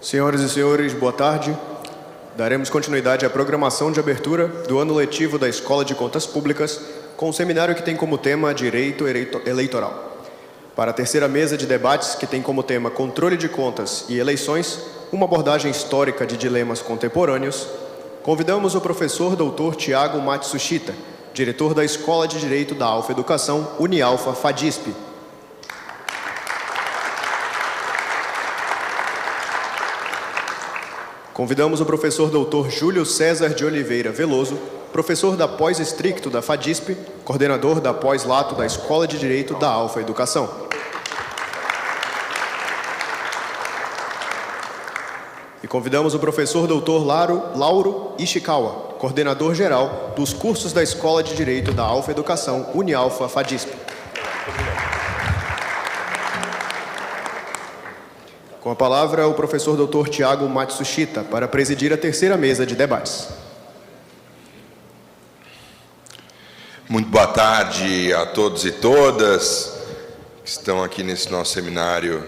Senhoras e senhores, boa tarde. Daremos continuidade à programação de abertura do ano letivo da Escola de Contas Públicas, com um seminário que tem como tema Direito Eleitoral. Para a terceira mesa de debates, que tem como tema Controle de Contas e Eleições, uma abordagem histórica de dilemas contemporâneos, convidamos o professor Dr. Tiago Matsushita, diretor da Escola de Direito da Alfa Educação, Unialfa FADISP. Convidamos o professor Dr. Júlio César de Oliveira Veloso, professor da pós-estricto da FADISP, coordenador da pós-lato da Escola de Direito da Alfa Educação. E convidamos o professor Dr. Lauro Ishikawa, coordenador geral dos cursos da Escola de Direito da Alfa Educação, Unialfa FADISP. Com a palavra, o professor Dr. Tiago Matsushita, para presidir a terceira mesa de debates. Muito boa tarde a todos e todas que estão aqui nesse nosso seminário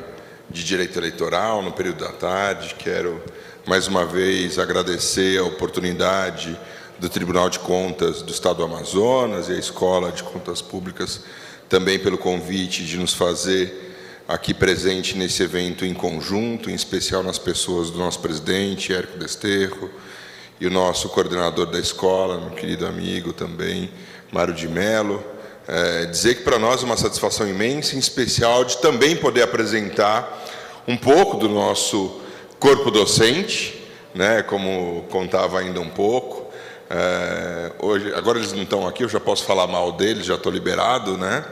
de Direito Eleitoral, no período da tarde. Quero, mais uma vez, agradecer a oportunidade do Tribunal de Contas do Estado do Amazonas e a Escola de Contas Públicas também pelo convite de nos fazer aqui presente nesse evento em conjunto, em especial nas pessoas do nosso presidente, Érico Desterro, e o nosso coordenador da escola, meu querido amigo também, Mário de Mello. Dizer que para nós é uma satisfação imensa, em especial de também poder apresentar um pouco do nosso corpo docente, né, como contava ainda um pouco. Hoje, agora eles não estão aqui, eu já posso falar mal deles, já estou liberado, né?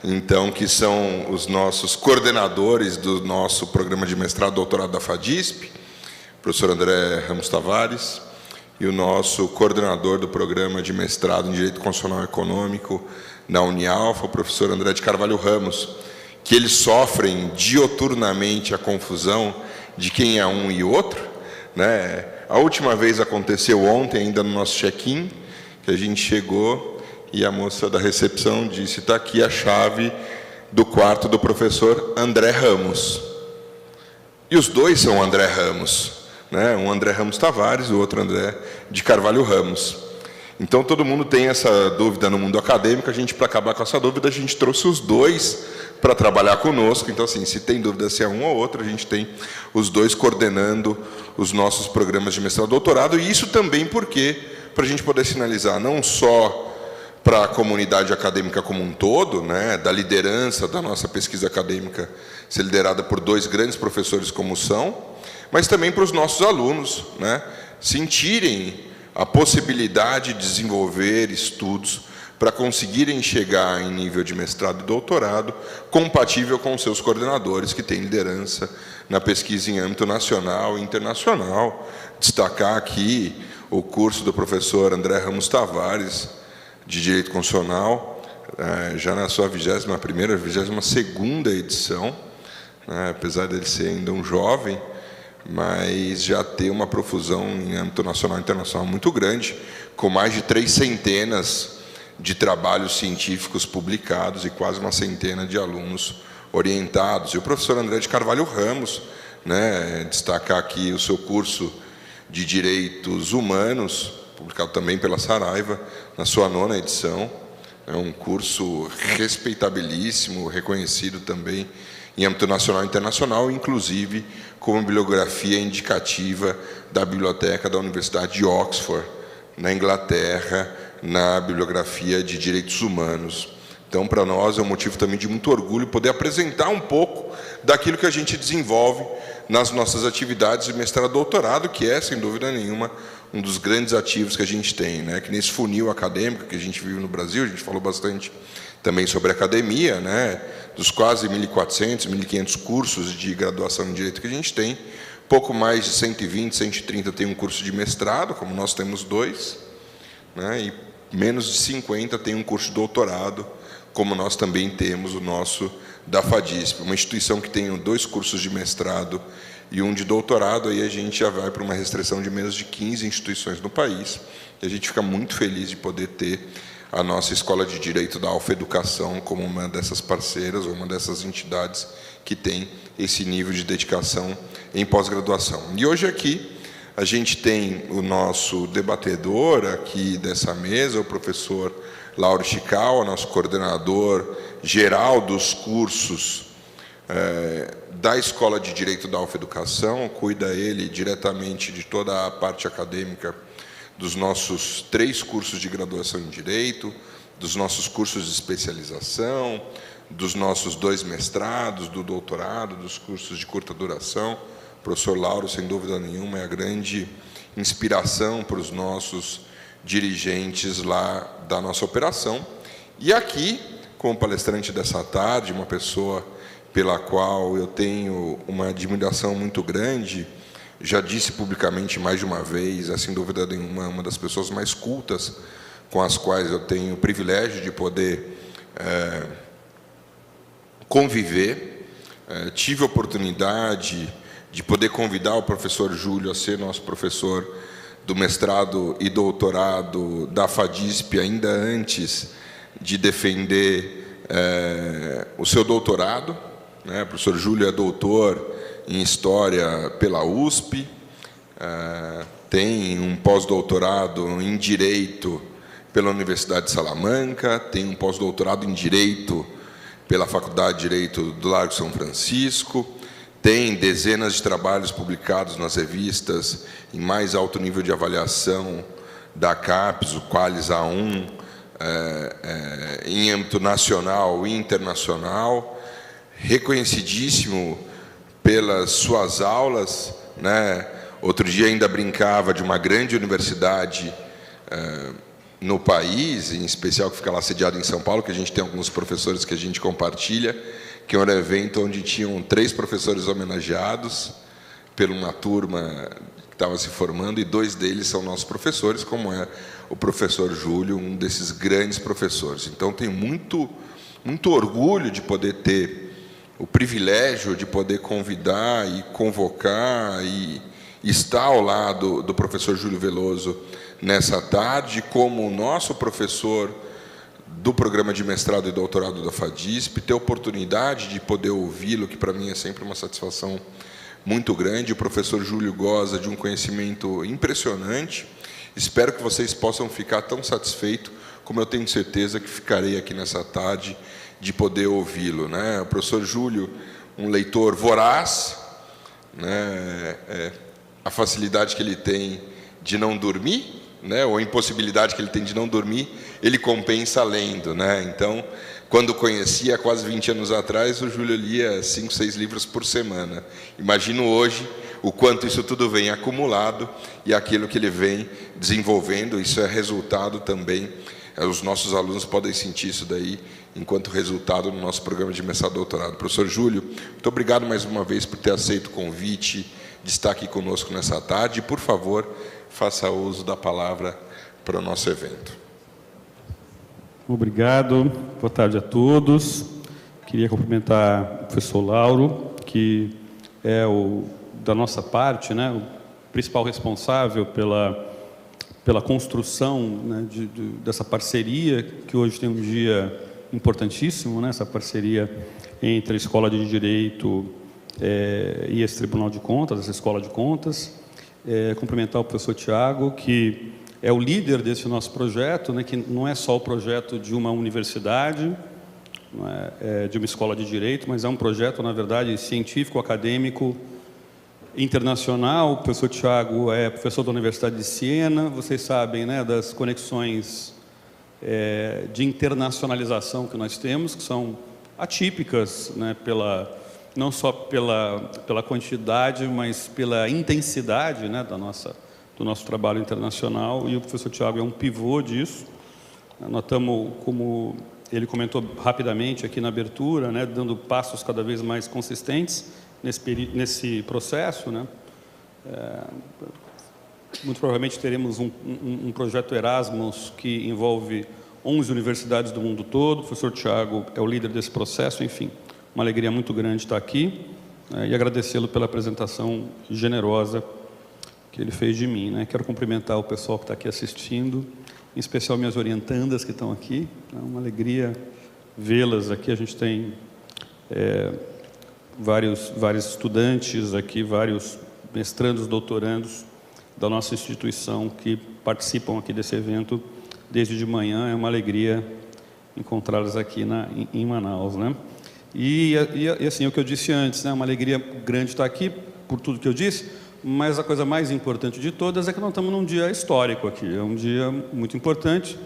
Então, que são os nossos coordenadores do nosso programa de mestrado e doutorado da FADISP, o professor André Ramos Tavares, e o nosso coordenador do programa de mestrado em Direito Constitucional e Econômico na Unialfa, o professor André de Carvalho Ramos, que eles sofrem dioturnamente a confusão de quem é um e outro, né? A última vez aconteceu ontem, ainda no nosso check-in, que a gente chegou e a moça da recepção disse: está aqui a chave do quarto do professor André Ramos. E os dois são André Ramos, né? Um André Ramos Tavares, o outro André de Carvalho Ramos. Então, todo mundo tem essa dúvida no mundo acadêmico. A gente, para acabar com essa dúvida, a gente trouxe os dois para trabalhar conosco. Então, assim, se tem dúvida se é um ou outro, a gente tem os dois coordenando os nossos programas de mestrado e doutorado. E isso também porque, para a gente poder sinalizar não só para a comunidade acadêmica como um todo, né, da liderança da nossa pesquisa acadêmica ser liderada por dois grandes professores como são, mas também para os nossos alunos, né, sentirem a possibilidade de desenvolver estudos para conseguirem chegar em nível de mestrado e doutorado compatível com os seus coordenadores que têm liderança na pesquisa em âmbito nacional e internacional. Destacar aqui o curso do professor André Ramos Tavares, de Direito Constitucional, já na sua 21ª, 22ª edição, né, apesar dele ser ainda um jovem, mas já ter uma profusão em âmbito nacional e internacional muito grande, com mais de 300 de trabalhos científicos publicados e quase uma centena de alunos orientados. E o professor André de Carvalho Ramos, né, destacar aqui o seu curso de Direitos Humanos, publicado também pela Saraiva, na sua 9ª edição. É um curso respeitabilíssimo, reconhecido também em âmbito nacional e internacional, inclusive como bibliografia indicativa da Biblioteca da Universidade de Oxford, na Inglaterra, na bibliografia de Direitos Humanos. Então, para nós, é um motivo também de muito orgulho poder apresentar um pouco daquilo que a gente desenvolve nas nossas atividades de mestrado e doutorado, que é, sem dúvida nenhuma, um dos grandes ativos que a gente tem, né? Que nesse funil acadêmico que a gente vive no Brasil, a gente falou bastante também sobre academia, né? Dos quase 1.400, 1.500 cursos de graduação em Direito que a gente tem, pouco mais de 120, 130 tem um curso de mestrado, como nós temos dois, né? E menos de 50 tem um curso de doutorado, como nós também temos o nosso da FADISP, uma instituição que tem 2 cursos de mestrado e um de doutorado. Aí a gente já vai para uma restrição de menos de 15 instituições no país, e a gente fica muito feliz de poder ter a nossa Escola de Direito da Alfa Educação como uma dessas parceiras, ou uma dessas entidades que têm esse nível de dedicação em pós-graduação. E hoje aqui a gente tem o nosso debatedor aqui dessa mesa, o professor Lauro Chicau, nosso coordenador geral dos cursos da Escola de Direito da UFEducação, cuida ele diretamente de toda a parte acadêmica dos nossos 3 cursos de graduação em Direito, dos nossos cursos de especialização, dos nossos 2 mestrados, do doutorado, dos cursos de curta duração. O professor Lauro, sem dúvida nenhuma, é a grande inspiração para os nossos dirigentes lá da nossa operação. E aqui, como palestrante dessa tarde, uma pessoa pela qual eu tenho uma admiração muito grande, já disse publicamente mais de uma vez, sem dúvida nenhuma, uma das pessoas mais cultas com as quais eu tenho o privilégio de poder conviver. Tive a oportunidade de poder convidar o professor Júlio a ser nosso professor do mestrado e doutorado da FADISP, ainda antes de defender o seu doutorado. O professor Júlio é doutor em História pela USP, tem um pós-doutorado em Direito pela Universidade de Salamanca, tem um pós-doutorado em Direito pela Faculdade de Direito do Largo São Francisco, tem dezenas de trabalhos publicados nas revistas em mais alto nível de avaliação da CAPES, o Qualis A1, em âmbito nacional e internacional, reconhecidíssimo pelas suas aulas, Outro dia ainda brincava de uma grande universidade no país, em especial que fica lá sediada em São Paulo, que a gente tem alguns professores que a gente compartilha, que era um evento onde tinham 3 professores homenageados por uma turma que estava se formando, e 2 deles são nossos professores, como é o professor Júlio, um desses grandes professores. Então, tenho muito orgulho de poder ter o privilégio de poder convidar e convocar e estar ao lado do professor Júlio Veloso nessa tarde, como o nosso professor do programa de mestrado e doutorado da FADISP, ter a oportunidade de poder ouvi-lo, que para mim é sempre uma satisfação muito grande. O professor Júlio goza de um conhecimento impressionante. Espero que vocês possam ficar tão satisfeitos como eu tenho certeza que ficarei aqui nessa tarde de poder ouvi-lo. O professor Júlio, um leitor voraz, a facilidade que ele tem de não dormir, ou a impossibilidade que ele tem de não dormir, ele compensa lendo. Então, quando conheci, há quase 20 anos atrás, o Júlio lia 5, 6 livros por semana. Imagino hoje o quanto isso tudo vem acumulado e aquilo que ele vem desenvolvendo, isso é resultado também, os nossos alunos podem sentir isso daí, enquanto resultado no nosso programa de mestrado e doutorado. Professor Júlio, muito obrigado mais uma vez por ter aceito o convite de estar aqui conosco nessa tarde. E, por favor, faça uso da palavra para o nosso evento. Obrigado. Boa tarde a todos. Queria cumprimentar o professor Lauro, que é da nossa parte, o principal responsável pela construção dessa parceria, que hoje tem um dia importantíssimo, essa parceria entre a Escola de Direito e esse Tribunal de Contas, essa Escola de Contas. Cumprimentar o professor Tiago, que é o líder desse nosso projeto, que não é só o projeto de uma universidade, de uma escola de direito, mas é um projeto, na verdade, científico, acadêmico, internacional. O professor Tiago é professor da Universidade de Siena, vocês sabem das conexões de internacionalização que nós temos, que são atípicas, não só pela quantidade, mas pela intensidade do nosso trabalho internacional, e o professor Tiago é um pivô disso. Nós estamos, como ele comentou rapidamente aqui na abertura, dando passos cada vez mais consistentes nesse processo. Muito provavelmente teremos um projeto Erasmus que envolve 11 universidades do mundo todo. O professor Tiago é o líder desse processo. Enfim, uma alegria muito grande estar aqui, e agradecê-lo pela apresentação generosa que ele fez de mim. Quero cumprimentar o pessoal que está aqui assistindo, em especial minhas orientandas que estão aqui. É uma alegria vê-las aqui. A gente tem vários estudantes aqui, vários mestrandos, doutorandos da nossa instituição que participam aqui desse evento desde de manhã. É uma alegria encontrá-los aqui em Manaus, né? E assim, o que eu disse antes, né? Uma alegria grande estar aqui, por tudo que eu disse, mas a coisa mais importante de todas é que nós estamos num dia histórico aqui. É um dia muito importante,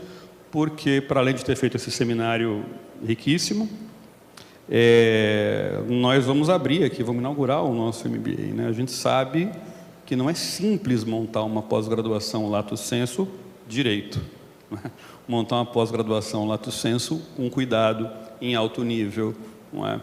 porque, para além de ter feito esse seminário riquíssimo, nós vamos abrir aqui, vamos inaugurar o nosso MBA, né? A gente sabe que não é simples montar uma pós-graduação lato sensu direito, né? Montar uma pós-graduação lato sensu com cuidado, em alto nível, não é?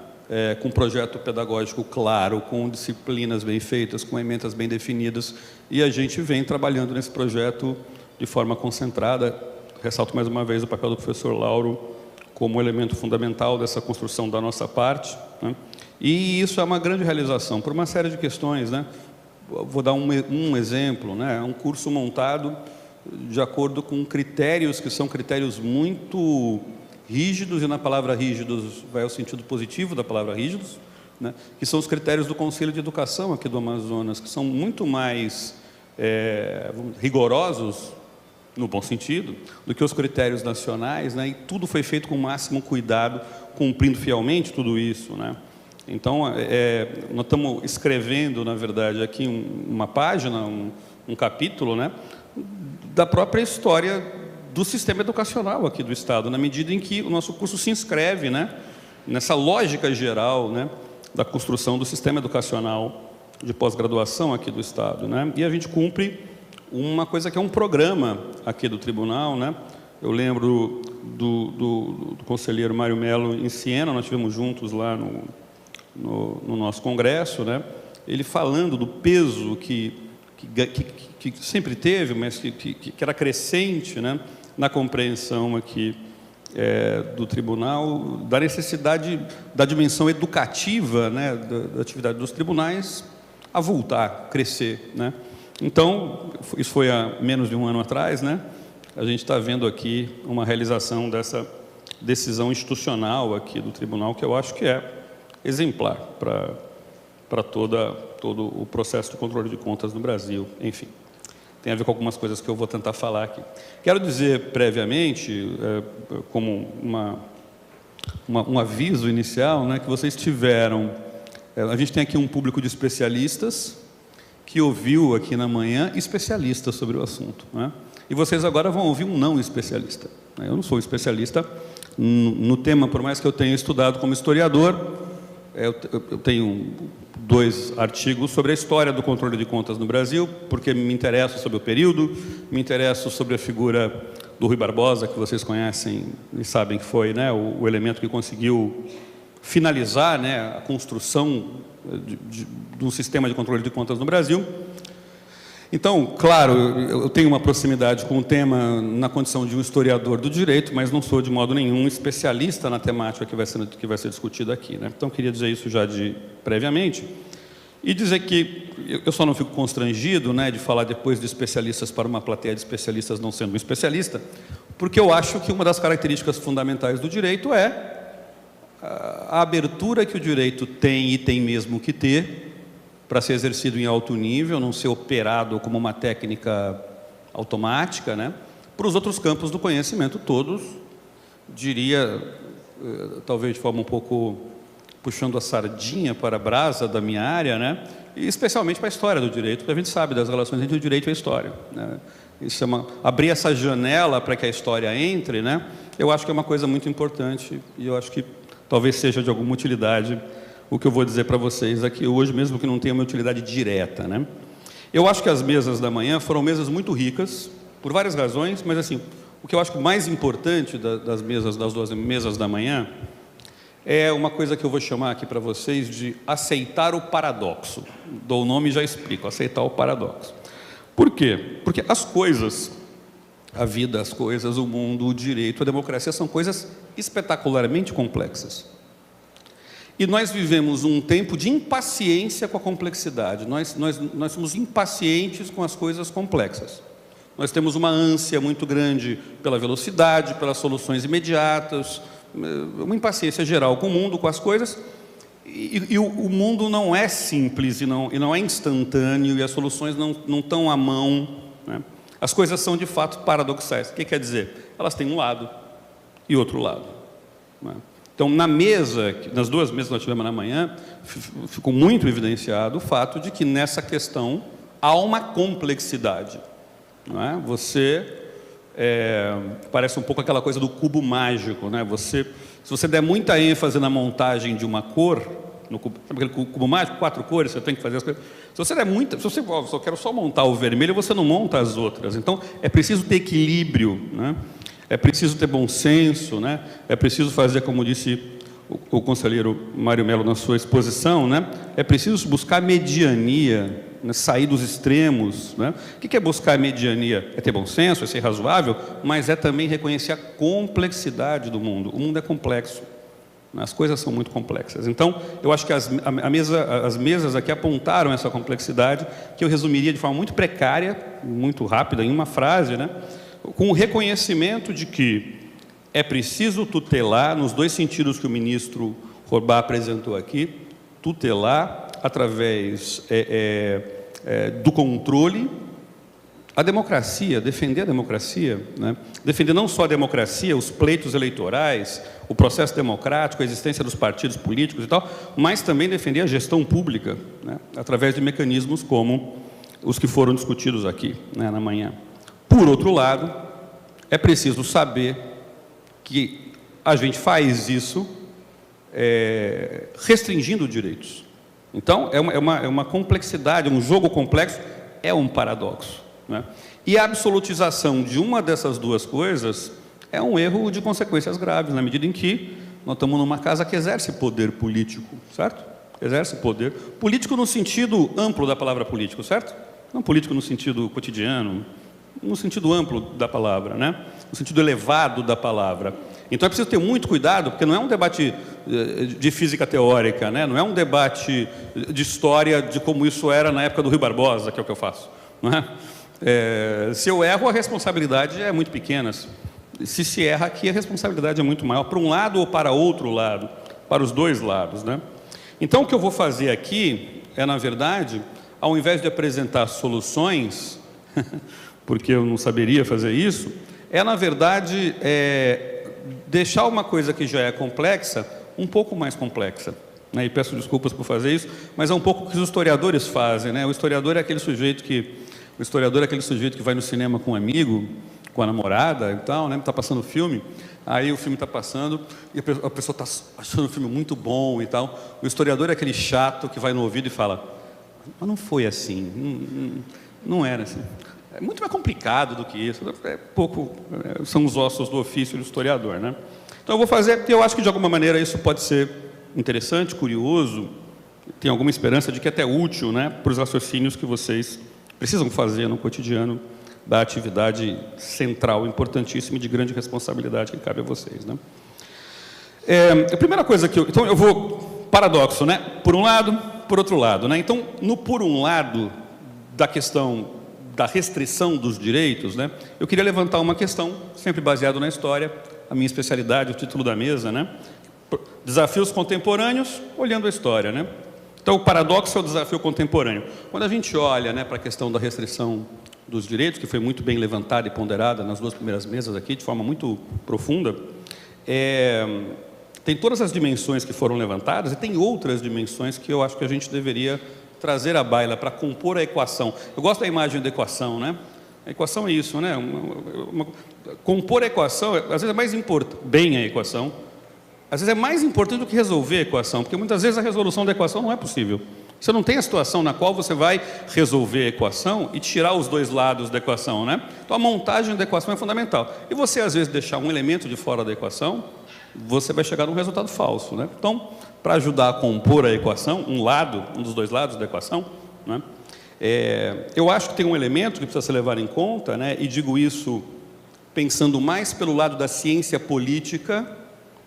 Com um projeto pedagógico claro, com disciplinas bem feitas, com emendas bem definidas, e a gente vem trabalhando nesse projeto de forma concentrada. Ressalto mais uma vez o papel do professor Lauro como elemento fundamental dessa construção da nossa parte, né? E isso é uma grande realização, por uma série de questões, né? Vou dar um exemplo, né? É um curso montado de acordo com critérios que são critérios muito rígidos, e na palavra rígidos vai ao sentido positivo da palavra rígidos, né? Que são os critérios do Conselho de Educação aqui do Amazonas, que são muito mais rigorosos, no bom sentido, do que os critérios nacionais, né? E tudo foi feito com o máximo cuidado, cumprindo fielmente tudo isso, né? Então, nós estamos escrevendo, na verdade, aqui uma página, um capítulo, né? Da própria história do sistema educacional aqui do Estado, na medida em que o nosso curso se inscreve, né? Nessa lógica geral, né? Da construção do sistema educacional de pós-graduação aqui do Estado, né? E a gente cumpre uma coisa que é um programa aqui do tribunal, né? Eu lembro do conselheiro Mário Melo em Siena, nós estivemos juntos lá no nosso congresso, né? Ele falando do peso que sempre teve, mas que era crescente, né? Na compreensão aqui do tribunal, da necessidade da dimensão educativa, né? Da atividade dos tribunais a voltar, crescer, né? Então, isso foi há menos de um ano atrás, né? A gente está vendo aqui uma realização dessa decisão institucional aqui do tribunal, que eu acho que é exemplar para todo o processo de controle de contas no Brasil. Enfim, tem a ver com algumas coisas que eu vou tentar falar aqui. Quero dizer previamente, como um aviso inicial, né, que vocês tiveram... a gente tem aqui um público de especialistas que ouviu aqui na manhã especialistas sobre o assunto, né? E vocês agora vão ouvir um não especialista. Eu não sou especialista no tema, por mais que eu tenha estudado como historiador. Eu tenho 2 artigos sobre a história do controle de contas no Brasil, porque me interesso sobre o período, me interesso sobre a figura do Rui Barbosa, que vocês conhecem e sabem que foi, né, o elemento que conseguiu finalizar, né, a construção de um sistema de controle de contas no Brasil. Então, claro, eu tenho uma proximidade com o tema na condição de um historiador do direito, mas não sou de modo nenhum especialista na temática que vai ser discutida aqui, né? Então, queria dizer isso já previamente e dizer que eu só não fico constrangido, né, de falar depois de especialistas para uma plateia de especialistas não sendo um especialista, porque eu acho que uma das características fundamentais do direito é a abertura que o direito tem e tem mesmo que ter para ser exercido em alto nível, não ser operado como uma técnica automática, né? Para os outros campos do conhecimento todos, diria, talvez de forma um pouco puxando a sardinha para a brasa da minha área, né? E especialmente para a história do direito, porque a gente sabe das relações entre o direito e a história, né? Isso abrir essa janela para que a história entre, né? Eu acho que é uma coisa muito importante e eu acho que talvez seja de alguma utilidade o que eu vou dizer para vocês aqui hoje, mesmo que não tenha uma utilidade direta, né? Eu acho que as mesas da manhã foram mesas muito ricas, por várias razões, mas assim, o que eu acho mais importante das 2 mesas da manhã é uma coisa que eu vou chamar aqui para vocês de aceitar o paradoxo. Dou o nome e já explico, aceitar o paradoxo. Por quê? Porque as coisas, a vida, as coisas, o mundo, o direito, a democracia são coisas espetacularmente complexas. E nós vivemos um tempo de impaciência com a complexidade. Nós somos impacientes com as coisas complexas. Nós temos uma ânsia muito grande pela velocidade, pelas soluções imediatas, uma impaciência geral com o mundo, com as coisas. E o mundo não é simples e não é instantâneo, e as soluções não estão à mão, né? As coisas são de fato paradoxais. O que quer dizer? Elas têm um lado e outro lado, né? Então, nas duas mesas que nós tivemos na manhã, ficou muito evidenciado o fato de que nessa questão há uma complexidade, não é? Parece um pouco aquela coisa do cubo mágico, né? Se você der muita ênfase na montagem de uma cor, sabe aquele cubo mágico, 4 cores, você tem que fazer as coisas. Se você só quero só montar o vermelho, você não monta as outras. Então, é preciso ter equilíbrio, né? É preciso ter bom senso, né? É preciso fazer, como disse o conselheiro Mário Melo na sua exposição, né? É preciso buscar mediania, né? Sair dos extremos, né? O que é buscar mediania? É ter bom senso, é ser razoável, mas é também reconhecer a complexidade do mundo. O mundo é complexo, né? As coisas são muito complexas. Então, eu acho que as mesas aqui apontaram essa complexidade, que eu resumiria de forma muito precária, muito rápida, em uma frase, né? Com o reconhecimento de que é preciso tutelar, nos dois sentidos que o ministro Rorbá apresentou aqui, tutelar através do controle a democracia, defender a democracia, né? Defender não só a democracia, os pleitos eleitorais, o processo democrático, a existência dos partidos políticos e tal, mas também defender a gestão pública, né? Através de mecanismos como os que foram discutidos aqui, né, na manhã. Por outro lado, é preciso saber que a gente faz isso restringindo direitos. Então, é uma complexidade, um jogo complexo, é um paradoxo, né? E a absolutização de uma dessas duas coisas é um erro de consequências graves, na medida em que nós estamos numa casa que exerce poder político, certo? Exerce poder político no sentido amplo da palavra político, certo? Não político no sentido cotidiano, no sentido amplo da palavra, né? No sentido elevado da palavra. Então é preciso ter muito cuidado, porque não é um debate de física teórica, né? Não é um debate de história de como isso era na época do Rui Barbosa, que é o que eu faço, não é? Se eu erro, a responsabilidade é muito pequena. Se erra aqui, a responsabilidade é muito maior, para um lado ou para outro lado, para os dois lados, né? Então o que eu vou fazer aqui é, na verdade, ao invés de apresentar soluções porque eu não saberia fazer isso, na verdade, deixar uma coisa que já é complexa, um pouco mais complexa, né? E peço desculpas por fazer isso, mas é um pouco o que os historiadores fazem, né? O historiador é aquele sujeito que vai no cinema com um amigo, com a namorada e tal, né? Está passando o filme, aí o filme está passando, e a pessoa está achando o filme muito bom e tal. O historiador é aquele chato que vai no ouvido e fala, mas não foi assim, não era assim. É muito mais complicado do que isso, são os ossos do ofício do historiador, né? Então eu vou fazer, porque eu acho que de alguma maneira isso pode ser interessante, curioso, tem alguma esperança de que é até útil, né, para os raciocínios que vocês precisam fazer no cotidiano da atividade central, importantíssima e de grande responsabilidade que cabe a vocês, né? A primeira coisa então eu vou, paradoxo, né? Por um lado, por outro lado, né? Então, no por um lado da questão da restrição dos direitos, né, eu queria levantar uma questão, sempre baseado na história, a minha especialidade, o título da mesa, né? Desafios contemporâneos, olhando a história, né? Então, o paradoxo é o desafio contemporâneo. Quando a gente olha, né, para a questão da restrição dos direitos, que foi muito bem levantada e ponderada nas duas primeiras mesas aqui, de forma muito profunda, tem todas as dimensões que foram levantadas e tem outras dimensões que eu acho que a gente deveria trazer à baila para compor a equação. Eu gosto da imagem da equação, né? A equação é isso, né? Compor a equação, às vezes é mais importante, bem a equação, às vezes é mais importante do que resolver a equação, porque muitas vezes a resolução da equação não é possível. Você não tem a situação na qual você vai resolver a equação e tirar os dois lados da equação, né? Então a montagem da equação é fundamental. E você, às vezes, deixar um elemento de fora da equação, você vai chegar num resultado falso, né? Então, para ajudar a compor a equação, um dos dois lados da equação, né? Eu acho que tem um elemento que precisa ser levado em conta, né? E digo isso pensando mais pelo lado da ciência política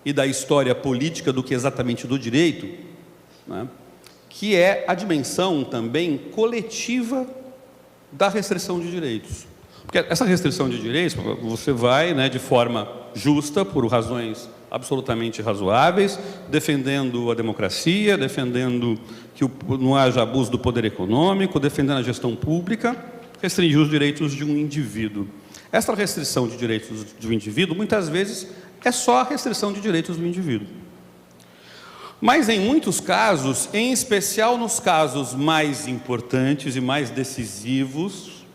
e da história política do que exatamente do direito, né? Que é a dimensão também coletiva da restrição de direitos. Porque essa restrição de direitos, você vai, né, de forma justa, por razões absolutamente razoáveis, defendendo a democracia, defendendo que não haja abuso do poder econômico, defendendo a gestão pública, restringir os direitos de um indivíduo. Essa restrição de direitos do indivíduo, muitas vezes, é só a restrição de direitos do indivíduo. Mas, em muitos casos, em especial nos casos mais importantes e mais decisivos,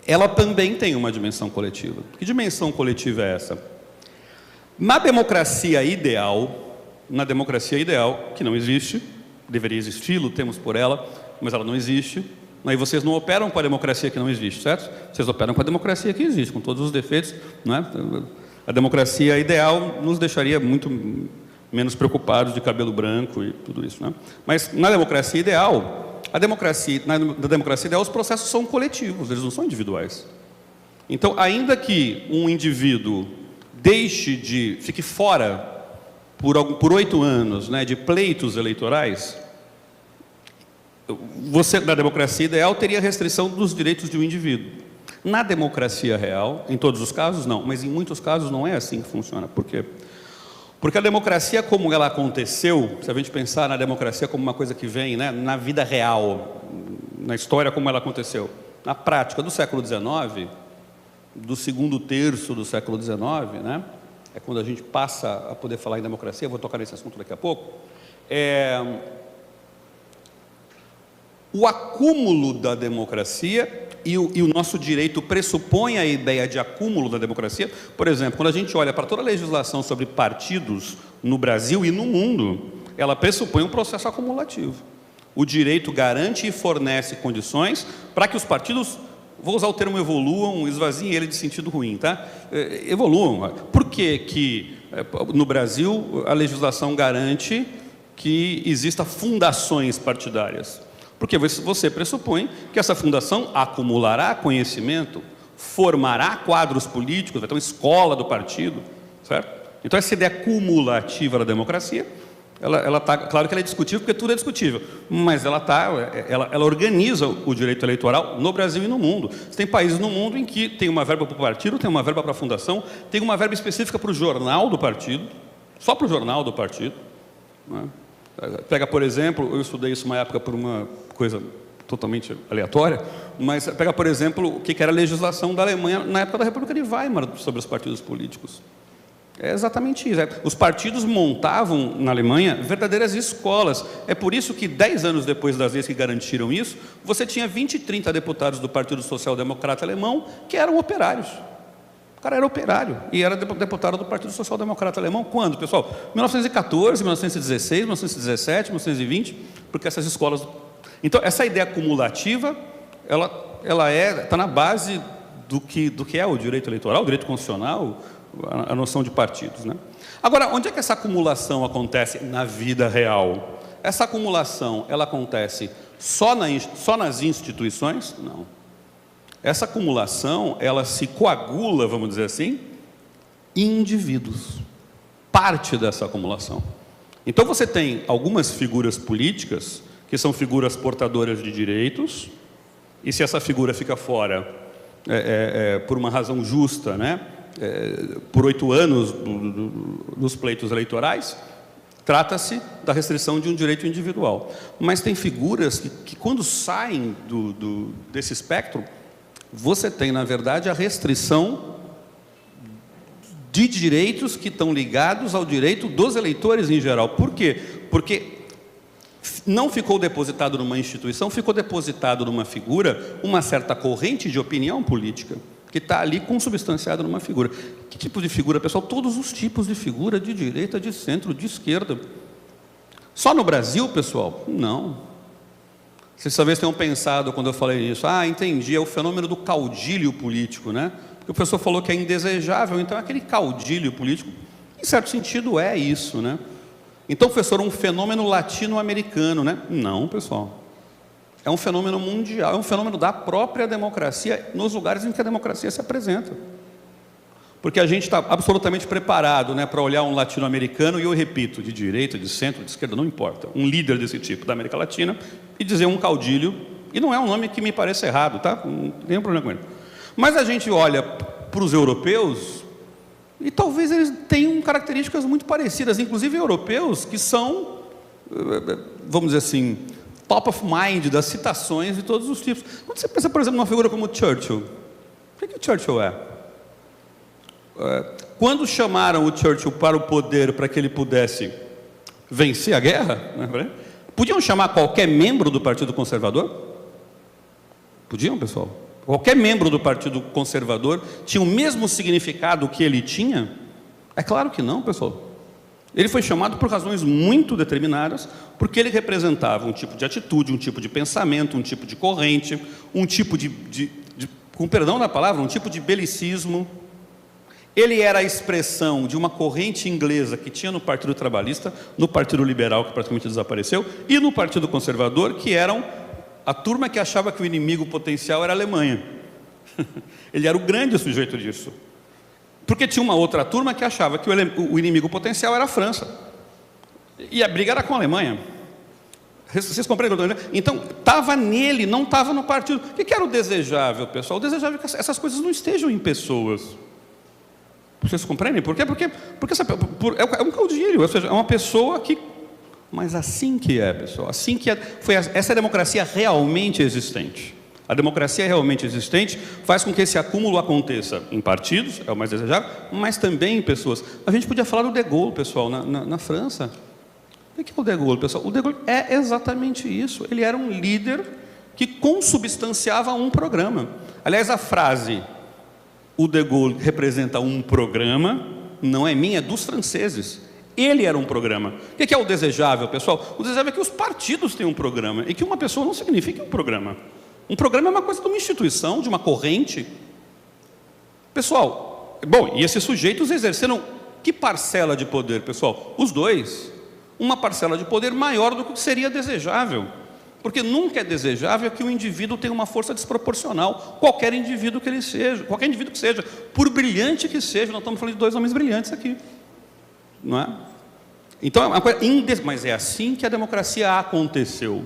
ela também tem uma dimensão coletiva. Que dimensão coletiva é essa? Na democracia ideal, que não existe, deveria existir, lutemos por ela, mas ela não existe. Aí vocês não operam com a democracia que não existe, certo? Vocês operam com a democracia que existe, com todos os defeitos, não é? A democracia ideal nos deixaria muito menos preocupados de cabelo branco e tudo isso, né? Mas na democracia ideal, na democracia ideal os processos são coletivos, eles não são individuais. Então, ainda que um indivíduo fique fora por 8 anos, né, de pleitos eleitorais, você, na democracia ideal, teria restrição dos direitos de um indivíduo. Na democracia real, em todos os casos, não, mas em muitos casos não é assim que funciona. Por quê? Porque a democracia como ela aconteceu, se a gente pensar na democracia como uma coisa que vem, né, na vida real, na história como ela aconteceu, na prática do século XIX, do segundo terço do século XIX, né, é quando a gente passa a poder falar em democracia, eu vou tocar nesse assunto daqui a pouco, o acúmulo da democracia e o nosso direito pressupõe a ideia de acúmulo da democracia. Por exemplo, quando a gente olha para toda a legislação sobre partidos no Brasil e no mundo, ela pressupõe um processo acumulativo. O direito garante e fornece condições para que os partidos, vou usar o termo evoluam, esvaziem ele de sentido ruim, tá? Evoluam. Por que no Brasil a legislação garante que exista fundações partidárias? Porque você pressupõe que essa fundação acumulará conhecimento, formará quadros políticos, vai ter uma escola do partido, certo? Então, essa ideia cumulativa da democracia, ela tá, claro que ela é discutível, porque tudo é discutível, mas ela organiza o direito eleitoral no Brasil e no mundo. Você tem países no mundo em que tem uma verba para o partido, tem uma verba para a fundação, tem uma verba específica para o jornal do partido, só para o jornal do partido, né? Pega, por exemplo, eu estudei isso uma época por uma coisa totalmente aleatória, mas pega, por exemplo, o que era a legislação da Alemanha na época da República de Weimar sobre os partidos políticos. É exatamente isso. Os partidos montavam na Alemanha verdadeiras escolas. É por isso que 10 anos depois das leis que garantiram isso, você tinha 20, 30 deputados do Partido Social Democrata Alemão que eram operários. O cara era operário e era deputado do Partido Social Democrata Alemão. Quando, pessoal? 1914, 1916, 1917, 1920, porque essas escolas... Então, essa ideia acumulativa, ela está na base do que é o direito eleitoral, o direito constitucional, a noção de partidos, né? Agora, onde é que essa acumulação acontece na vida real? Essa acumulação, ela acontece só nas instituições? Não. Essa acumulação, ela se coagula, vamos dizer assim, em indivíduos. Parte dessa acumulação. Então, você tem algumas figuras políticas que são figuras portadoras de direitos, e se essa figura fica fora por uma razão justa, né, por 8 anos dos pleitos eleitorais, trata-se da restrição de um direito individual. Mas tem figuras que quando saem desse espectro, você tem, na verdade, a restrição de direitos que estão ligados ao direito dos eleitores em geral. Por quê? Porque não ficou depositado numa instituição, ficou depositado numa figura, uma certa corrente de opinião política, que está ali consubstanciada numa figura. Que tipo de figura, pessoal? Todos os tipos de figura, de direita, de centro, de esquerda. Só no Brasil, pessoal? Não. Vocês talvez tenham pensado, quando eu falei isso, entendi, é o fenômeno do caudilho político, né? Porque o professor falou que é indesejável, então aquele caudilho político, em certo sentido, é isso, né? Então, professor, um fenômeno latino-americano, né? Não, pessoal. É um fenômeno mundial, é um fenômeno da própria democracia, nos lugares em que a democracia se apresenta. Porque a gente está absolutamente preparado, né, para olhar um latino-americano, e eu repito, de direita, de centro, de esquerda, não importa, um líder desse tipo da América Latina, e dizer um caudilho, e não é um nome que me parece errado, tá? Não tem problema com ele. Mas a gente olha para os europeus, E talvez eles tenham características muito parecidas, inclusive europeus, que são, vamos dizer assim, top of mind das citações de todos os tipos. Quando você pensa, por exemplo, numa figura como Churchill, o que o Churchill é? Quando chamaram o Churchill para o poder para que ele pudesse vencer a guerra, né? Podiam chamar qualquer membro do Partido Conservador? Podiam, pessoal? Qualquer membro do Partido Conservador tinha o mesmo significado que ele tinha? É claro que não, pessoal. Ele foi chamado por razões muito determinadas, porque ele representava um tipo de atitude, um tipo de pensamento, um tipo de corrente, um tipo com perdão da palavra, um tipo de belicismo. Ele era a expressão de uma corrente inglesa que tinha no Partido Trabalhista, no Partido Liberal, que praticamente desapareceu, e no Partido Conservador, que eram a turma que achava que o inimigo potencial era a Alemanha. Ele era o grande sujeito disso. Porque tinha uma outra turma que achava que o inimigo potencial era a França. E a briga era com a Alemanha. Vocês compreendem o que eu estou dizendo? Então, estava nele, não estava no partido. O que era o desejável, pessoal? O desejável é que essas coisas não estejam em pessoas. Vocês compreendem? Por quê? Porque é um caudilho, ou seja, é uma pessoa que... Mas assim que é, pessoal, assim que é, essa é a democracia realmente existente. A democracia realmente existente faz com que esse acúmulo aconteça em partidos, é o mais desejável, mas também em pessoas. A gente podia falar do De Gaulle, pessoal, na França. O que é o De Gaulle, pessoal? O De Gaulle é exatamente isso. Ele era um líder que consubstanciava um programa. Aliás, a frase, o De Gaulle representa um programa, não é minha, é dos franceses. Ele era um programa. O que é o desejável, pessoal? O desejável é que os partidos tenham um programa e que uma pessoa não signifique um programa. Um programa é uma coisa de uma instituição, de uma corrente. Pessoal, bom, e esses sujeitos exerceram que parcela de poder, pessoal? Os dois. Uma parcela de poder maior do que seria desejável. Porque nunca é desejável que o indivíduo tenha uma força desproporcional. Qualquer indivíduo que ele seja, qualquer indivíduo que seja, por brilhante que seja, nós estamos falando de dois homens brilhantes aqui. Não é? Então, é uma coisa mas é assim que a democracia aconteceu.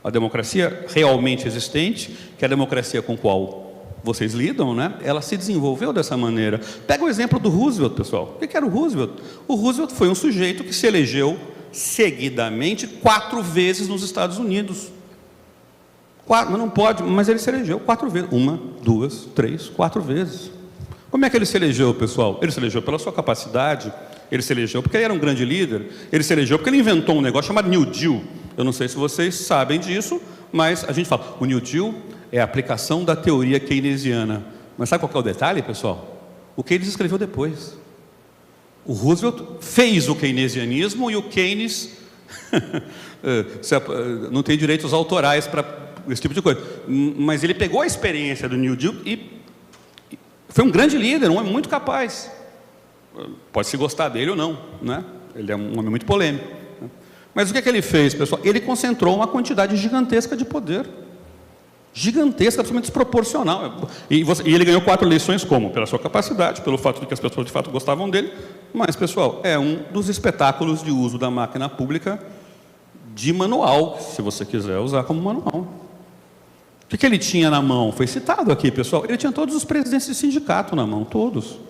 A democracia realmente existente, que é a democracia com a qual vocês lidam, né? Ela se desenvolveu dessa maneira. Pega o exemplo do Roosevelt, pessoal. O que era o Roosevelt? O Roosevelt foi um sujeito que se elegeu seguidamente 4 vezes nos Estados Unidos. 4, mas não pode, mas ele se elegeu 4 vezes. 1, 2, 3, 4 vezes. Como é que ele se elegeu, pessoal? Ele se elegeu pela sua capacidade. Ele se elegeu porque ele era um grande líder. Ele se elegeu porque ele inventou um negócio chamado New Deal. Eu não sei se vocês sabem disso, mas a gente fala, o New Deal é a aplicação da teoria keynesiana. Mas sabe qual que é o detalhe, pessoal? O Keynes escreveu depois. O Roosevelt fez o keynesianismo e o Keynes não tem direitos autorais para esse tipo de coisa. Mas ele pegou a experiência do New Deal e foi um grande líder, um homem muito capaz. Pode-se gostar dele ou não, né? Ele é um homem muito polêmico. Né? Mas o que ele fez, pessoal? Ele concentrou uma quantidade gigantesca de poder. Gigantesca, absolutamente desproporcional. E ele ganhou 4 eleições como? Pela sua capacidade, pelo fato de que as pessoas de fato gostavam dele. Mas, pessoal, é um dos espetáculos de uso da máquina pública de manual, se você quiser usar como manual. O que ele tinha na mão? Foi citado aqui, pessoal. Ele tinha todos os presidentes de sindicato na mão, todos.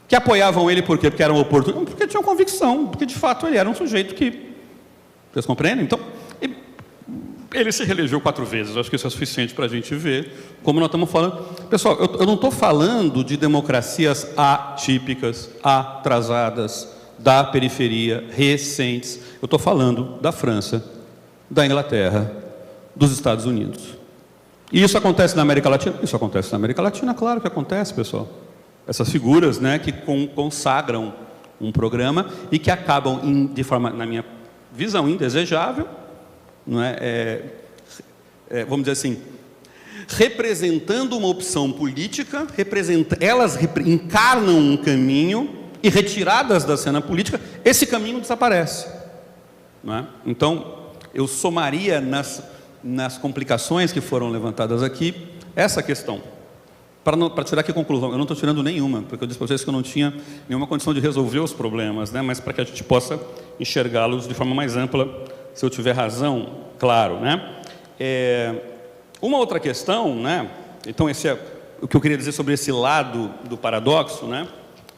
Que apoiavam ele por quê? Porque eram oportunistas? Porque tinham convicção, porque de fato ele era um sujeito que... Vocês compreendem? Então, ele se reelegeu 4 vezes, eu acho que isso é suficiente para a gente ver como nós estamos falando. Pessoal, eu não estou falando de democracias atípicas, atrasadas, da periferia, recentes. Eu estou falando da França, da Inglaterra, dos Estados Unidos. E isso acontece na América Latina? Isso acontece na América Latina, claro que acontece, pessoal. Essas figuras, né, que consagram um programa e que acabam, de forma, na minha visão, indesejável, não é? Vamos dizer assim, representando uma opção política, elas encarnam um caminho e, retiradas da cena política, esse caminho desaparece. Não é? Então, eu somaria nas complicações que foram levantadas aqui, essa questão. Para tirar aqui a conclusão, eu não estou tirando nenhuma, porque eu disse para vocês que eu não tinha nenhuma condição de resolver os problemas, né? Mas para que a gente possa enxergá-los de forma mais ampla, se eu tiver razão, claro, né? Uma outra questão, né? Então esse é o que eu queria dizer sobre esse lado do paradoxo, né?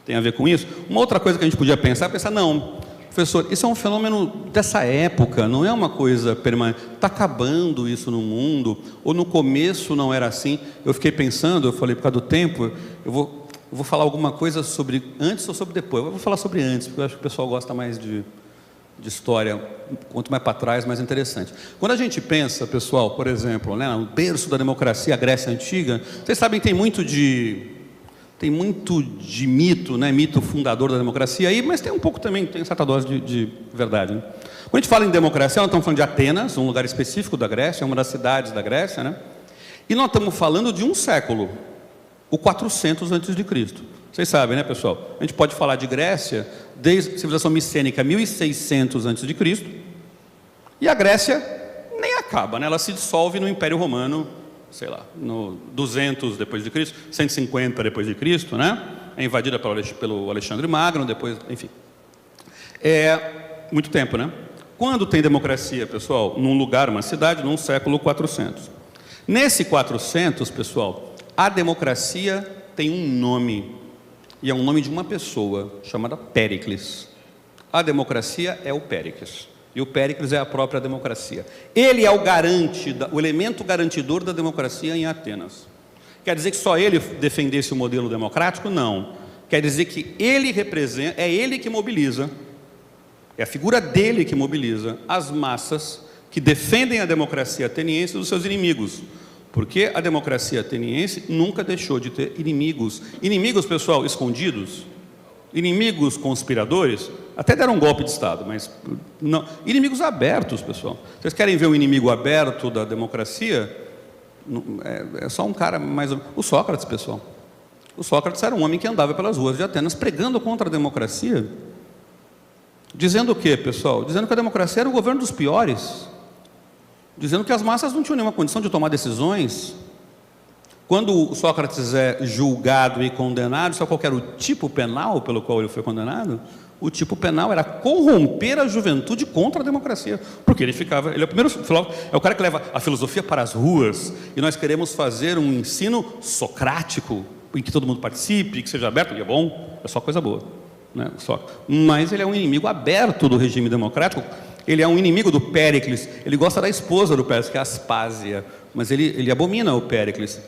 tem a ver com isso. Uma outra coisa que a gente podia pensar, não, professor, isso é um fenômeno dessa época, não é uma coisa permanente. Está acabando isso no mundo, ou no começo não era assim. Eu fiquei pensando, eu falei, por causa do tempo, eu vou falar alguma coisa sobre antes ou sobre depois. Eu vou falar sobre antes, porque eu acho que o pessoal gosta mais de história, quanto mais para trás, mais interessante. Quando a gente pensa, pessoal, por exemplo, né, o berço da democracia, a Grécia Antiga, vocês sabem que tem muito de mito, né, mito fundador da democracia aí, mas tem um pouco também, tem certa dose de verdade. Né? Quando a gente fala em democracia, nós estamos falando de Atenas, um lugar específico da Grécia, uma das cidades da Grécia, né? E nós estamos falando de um século, o 400 a.C. Vocês sabem, né, pessoal? A gente pode falar de Grécia desde a civilização micênica, 1600 a.C., e a Grécia nem acaba, né? Ela se dissolve no Império Romano, sei lá, no 200 depois de Cristo, 150 depois de Cristo, né? É invadida pelo Alexandre Magno, depois, enfim. É muito tempo, né? Quando tem democracia, pessoal, num lugar, uma cidade, num século 400. Nesse 400, pessoal, a democracia tem um nome, e é um nome de uma pessoa, chamada Péricles. A democracia é o Péricles, e o Péricles é a própria democracia. Ele é o elemento garantidor da democracia em Atenas. Quer dizer que só ele defendesse o modelo democrático? Não. Quer dizer que ele representa, é ele que mobiliza, é a figura dele que mobiliza as massas que defendem a democracia ateniense dos seus inimigos. Porque a democracia ateniense nunca deixou de ter inimigos. Inimigos, pessoal, escondidos, inimigos conspiradores, até deram um golpe de Estado, mas não. Inimigos abertos, pessoal. Vocês querem ver um inimigo aberto da democracia? É só um cara mais... O Sócrates, pessoal. O Sócrates era um homem que andava pelas ruas de Atenas pregando contra a democracia. Dizendo o quê, pessoal? Dizendo que a democracia era o governo dos piores. Dizendo que as massas não tinham nenhuma condição de tomar decisões. Quando o Sócrates é julgado e condenado, sabe qual era o tipo penal pelo qual ele foi condenado? O tipo penal era corromper a juventude contra a democracia. Porque ele é o primeiro filósofo, é o cara que leva a filosofia para as ruas, e nós queremos fazer um ensino socrático, em que todo mundo participe, que seja aberto, e é bom, é só coisa boa. Né? Mas ele é um inimigo aberto do regime democrático. Ele é um inimigo do Péricles. Ele gosta da esposa do Péricles, que é a Aspásia, mas ele abomina o Péricles.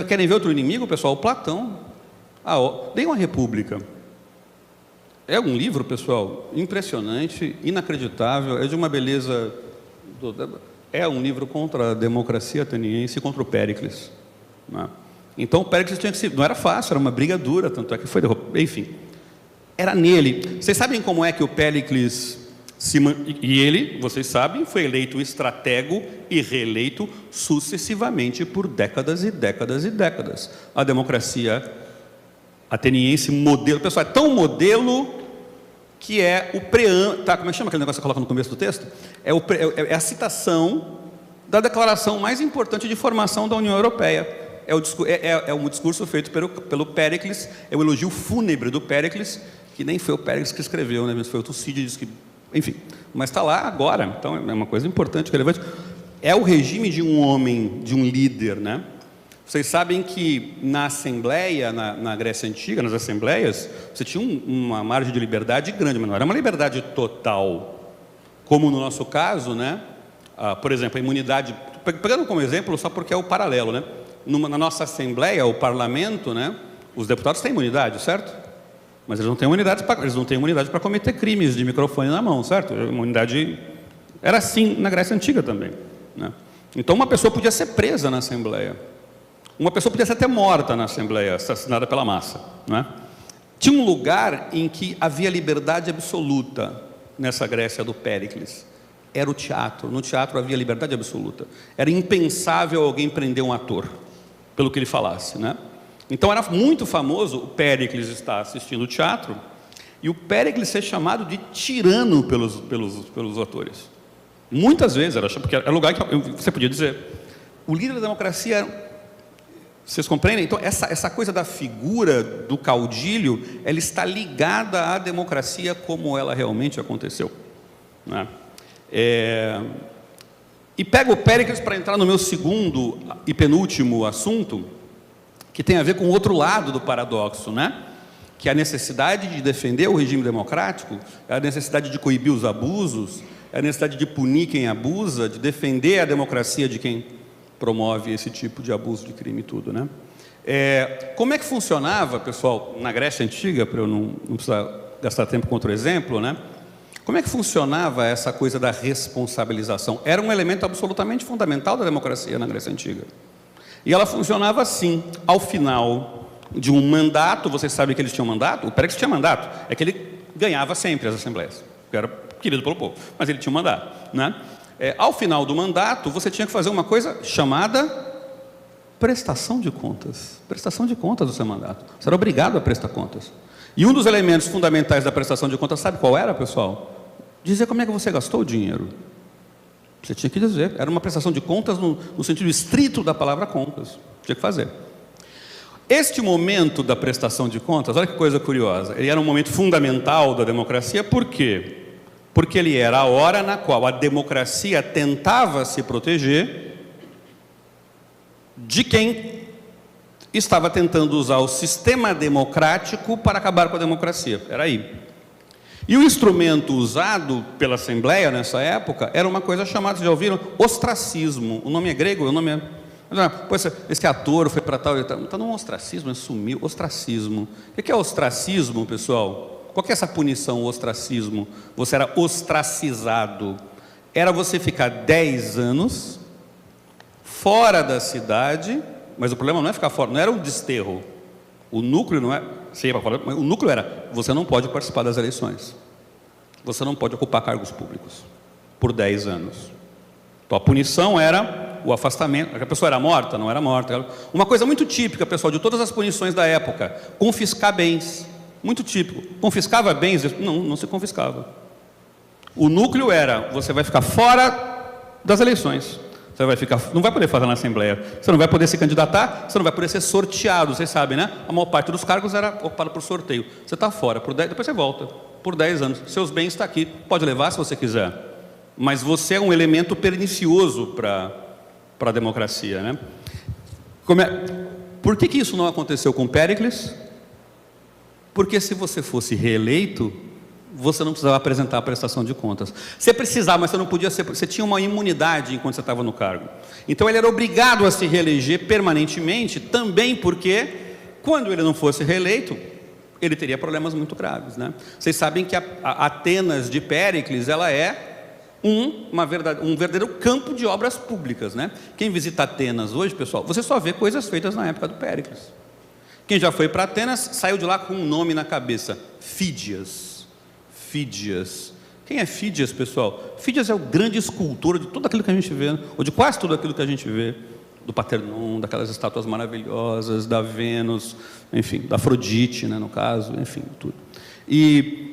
Querem ver outro inimigo, pessoal? O Platão. Dei uma República. É um livro, pessoal, impressionante, inacreditável, é de uma beleza... É um livro contra a democracia ateniense e contra o Péricles. Né? Então o Péricles tinha que ser... Não era fácil, era uma briga dura, tanto é que foi derrubado. Enfim, era nele. Vocês sabem como é que o Péricles... E ele, vocês sabem, foi eleito estratego e reeleito sucessivamente por décadas e décadas e décadas. A democracia ateniense, modelo, pessoal, é tão modelo que é o preâmbulo, tá, como é que chama aquele negócio que você coloca no começo do texto? É a citação da declaração mais importante de formação da União Europeia. É um discurso feito pelo Péricles, é o elogio fúnebre do Péricles, que nem foi o Péricles que escreveu, né? Mas foi o Tucídides que... Enfim, mas está lá agora, então é uma coisa importante, relevante. É o regime de um homem, de um líder, né? Vocês sabem que na Assembleia, na Grécia Antiga, nas Assembleias, você tinha uma margem de liberdade grande, mas não era uma liberdade total, como no nosso caso, né? Por exemplo, a imunidade, pegando como exemplo, só porque é o paralelo, né? Na nossa Assembleia, o Parlamento, né? Os deputados têm imunidade, certo? Mas eles não têm imunidade para cometer crimes de microfone na mão, certo? A imunidade era assim na Grécia Antiga também, né? Então uma pessoa podia ser presa na Assembleia. Uma pessoa podia ser até morta na Assembleia, assassinada pela massa, né? Tinha um lugar em que havia liberdade absoluta nessa Grécia do Péricles. Era o teatro. No teatro havia liberdade absoluta. Era impensável alguém prender um ator pelo que ele falasse, né? Então era muito famoso o Péricles estar assistindo o teatro e o Péricles ser chamado de tirano pelos atores. Muitas vezes era, porque era lugar que você podia dizer. O líder da democracia, vocês compreendem? Então essa coisa da figura do caudilho, ela está ligada à democracia como ela realmente aconteceu, né? E pego o Péricles para entrar no meu segundo e penúltimo assunto, que tem a ver com o outro lado do paradoxo, né? que a necessidade de defender o regime democrático, a necessidade de coibir os abusos, a necessidade de punir quem abusa, de defender a democracia de quem promove esse tipo de abuso, de crime e tudo, né? Como é que funcionava, pessoal, na Grécia Antiga, para eu não precisar gastar tempo com outro exemplo, né? Como é que funcionava essa coisa da responsabilização? Era um elemento absolutamente fundamental da democracia na Grécia Antiga. E ela funcionava assim: ao final de um mandato, vocês sabem que eles tinham mandato? O Péricles tinha mandato, é que ele ganhava sempre as assembleias, porque era querido pelo povo, mas ele tinha um mandato, né? Ao final do mandato, você tinha que fazer uma coisa chamada prestação de contas. Prestação de contas do seu mandato. Você era obrigado a prestar contas. E um dos elementos fundamentais da prestação de contas, sabe qual era, pessoal? Dizer como é que você gastou o dinheiro. Você tinha que dizer. Era uma prestação de contas no sentido estrito da palavra contas. Tinha que fazer. Este momento da prestação de contas, olha que coisa curiosa, ele era um momento fundamental da democracia. Por quê? Porque ele era a hora na qual a democracia tentava se proteger de quem estava tentando usar o sistema democrático para acabar com a democracia. Era aí. E o instrumento usado pela Assembleia nessa época era uma coisa chamada, vocês já ouviram? Ostracismo. O nome é grego, o nome é... Pois, esse ator foi para tal... Está no ostracismo, sumiu. Ostracismo. O que é ostracismo, pessoal? Qual que é essa punição, o ostracismo? Você era ostracizado. Era você ficar 10 anos fora da cidade, mas o problema não é ficar fora, não era o desterro. O núcleo não é... O núcleo era, você não pode participar das eleições. Você não pode ocupar cargos públicos por 10 anos. Então a punição era o afastamento. A pessoa era morta? Não era morta. Uma coisa muito típica, pessoal, de todas as punições da época: confiscar bens. Muito típico. Confiscava bens? Não se confiscava. O núcleo era, você vai ficar fora das eleições. Você não vai poder fazer na Assembleia, você não vai poder se candidatar, você não vai poder ser sorteado, vocês sabem, né? A maior parte dos cargos era ocupada por sorteio. Você está fora, depois você volta, por 10 anos. Seus bens estão aqui, pode levar se você quiser. Mas você é um elemento pernicioso para a democracia, né? Por que isso não aconteceu com Péricles? Porque se você fosse reeleito, você não precisava apresentar a prestação de contas. Você precisava, mas você não podia ser, você tinha uma imunidade enquanto você estava no cargo. Então ele era obrigado a se reeleger permanentemente, também porque, quando ele não fosse reeleito, ele teria problemas muito graves, né? Vocês sabem que a Atenas de Péricles, ela é um verdadeiro campo de obras públicas, né? Quem visita Atenas hoje, pessoal, você só vê coisas feitas na época do Péricles. Quem já foi para Atenas, saiu de lá com um nome na cabeça: Fídias. Fídias. Quem é Fídias, pessoal? Fídias é o grande escultor de tudo aquilo que a gente vê, ou de quase tudo aquilo que a gente vê, do Partenon, daquelas estátuas maravilhosas, da Vênus, enfim, da Afrodite, né, no caso, enfim, tudo. E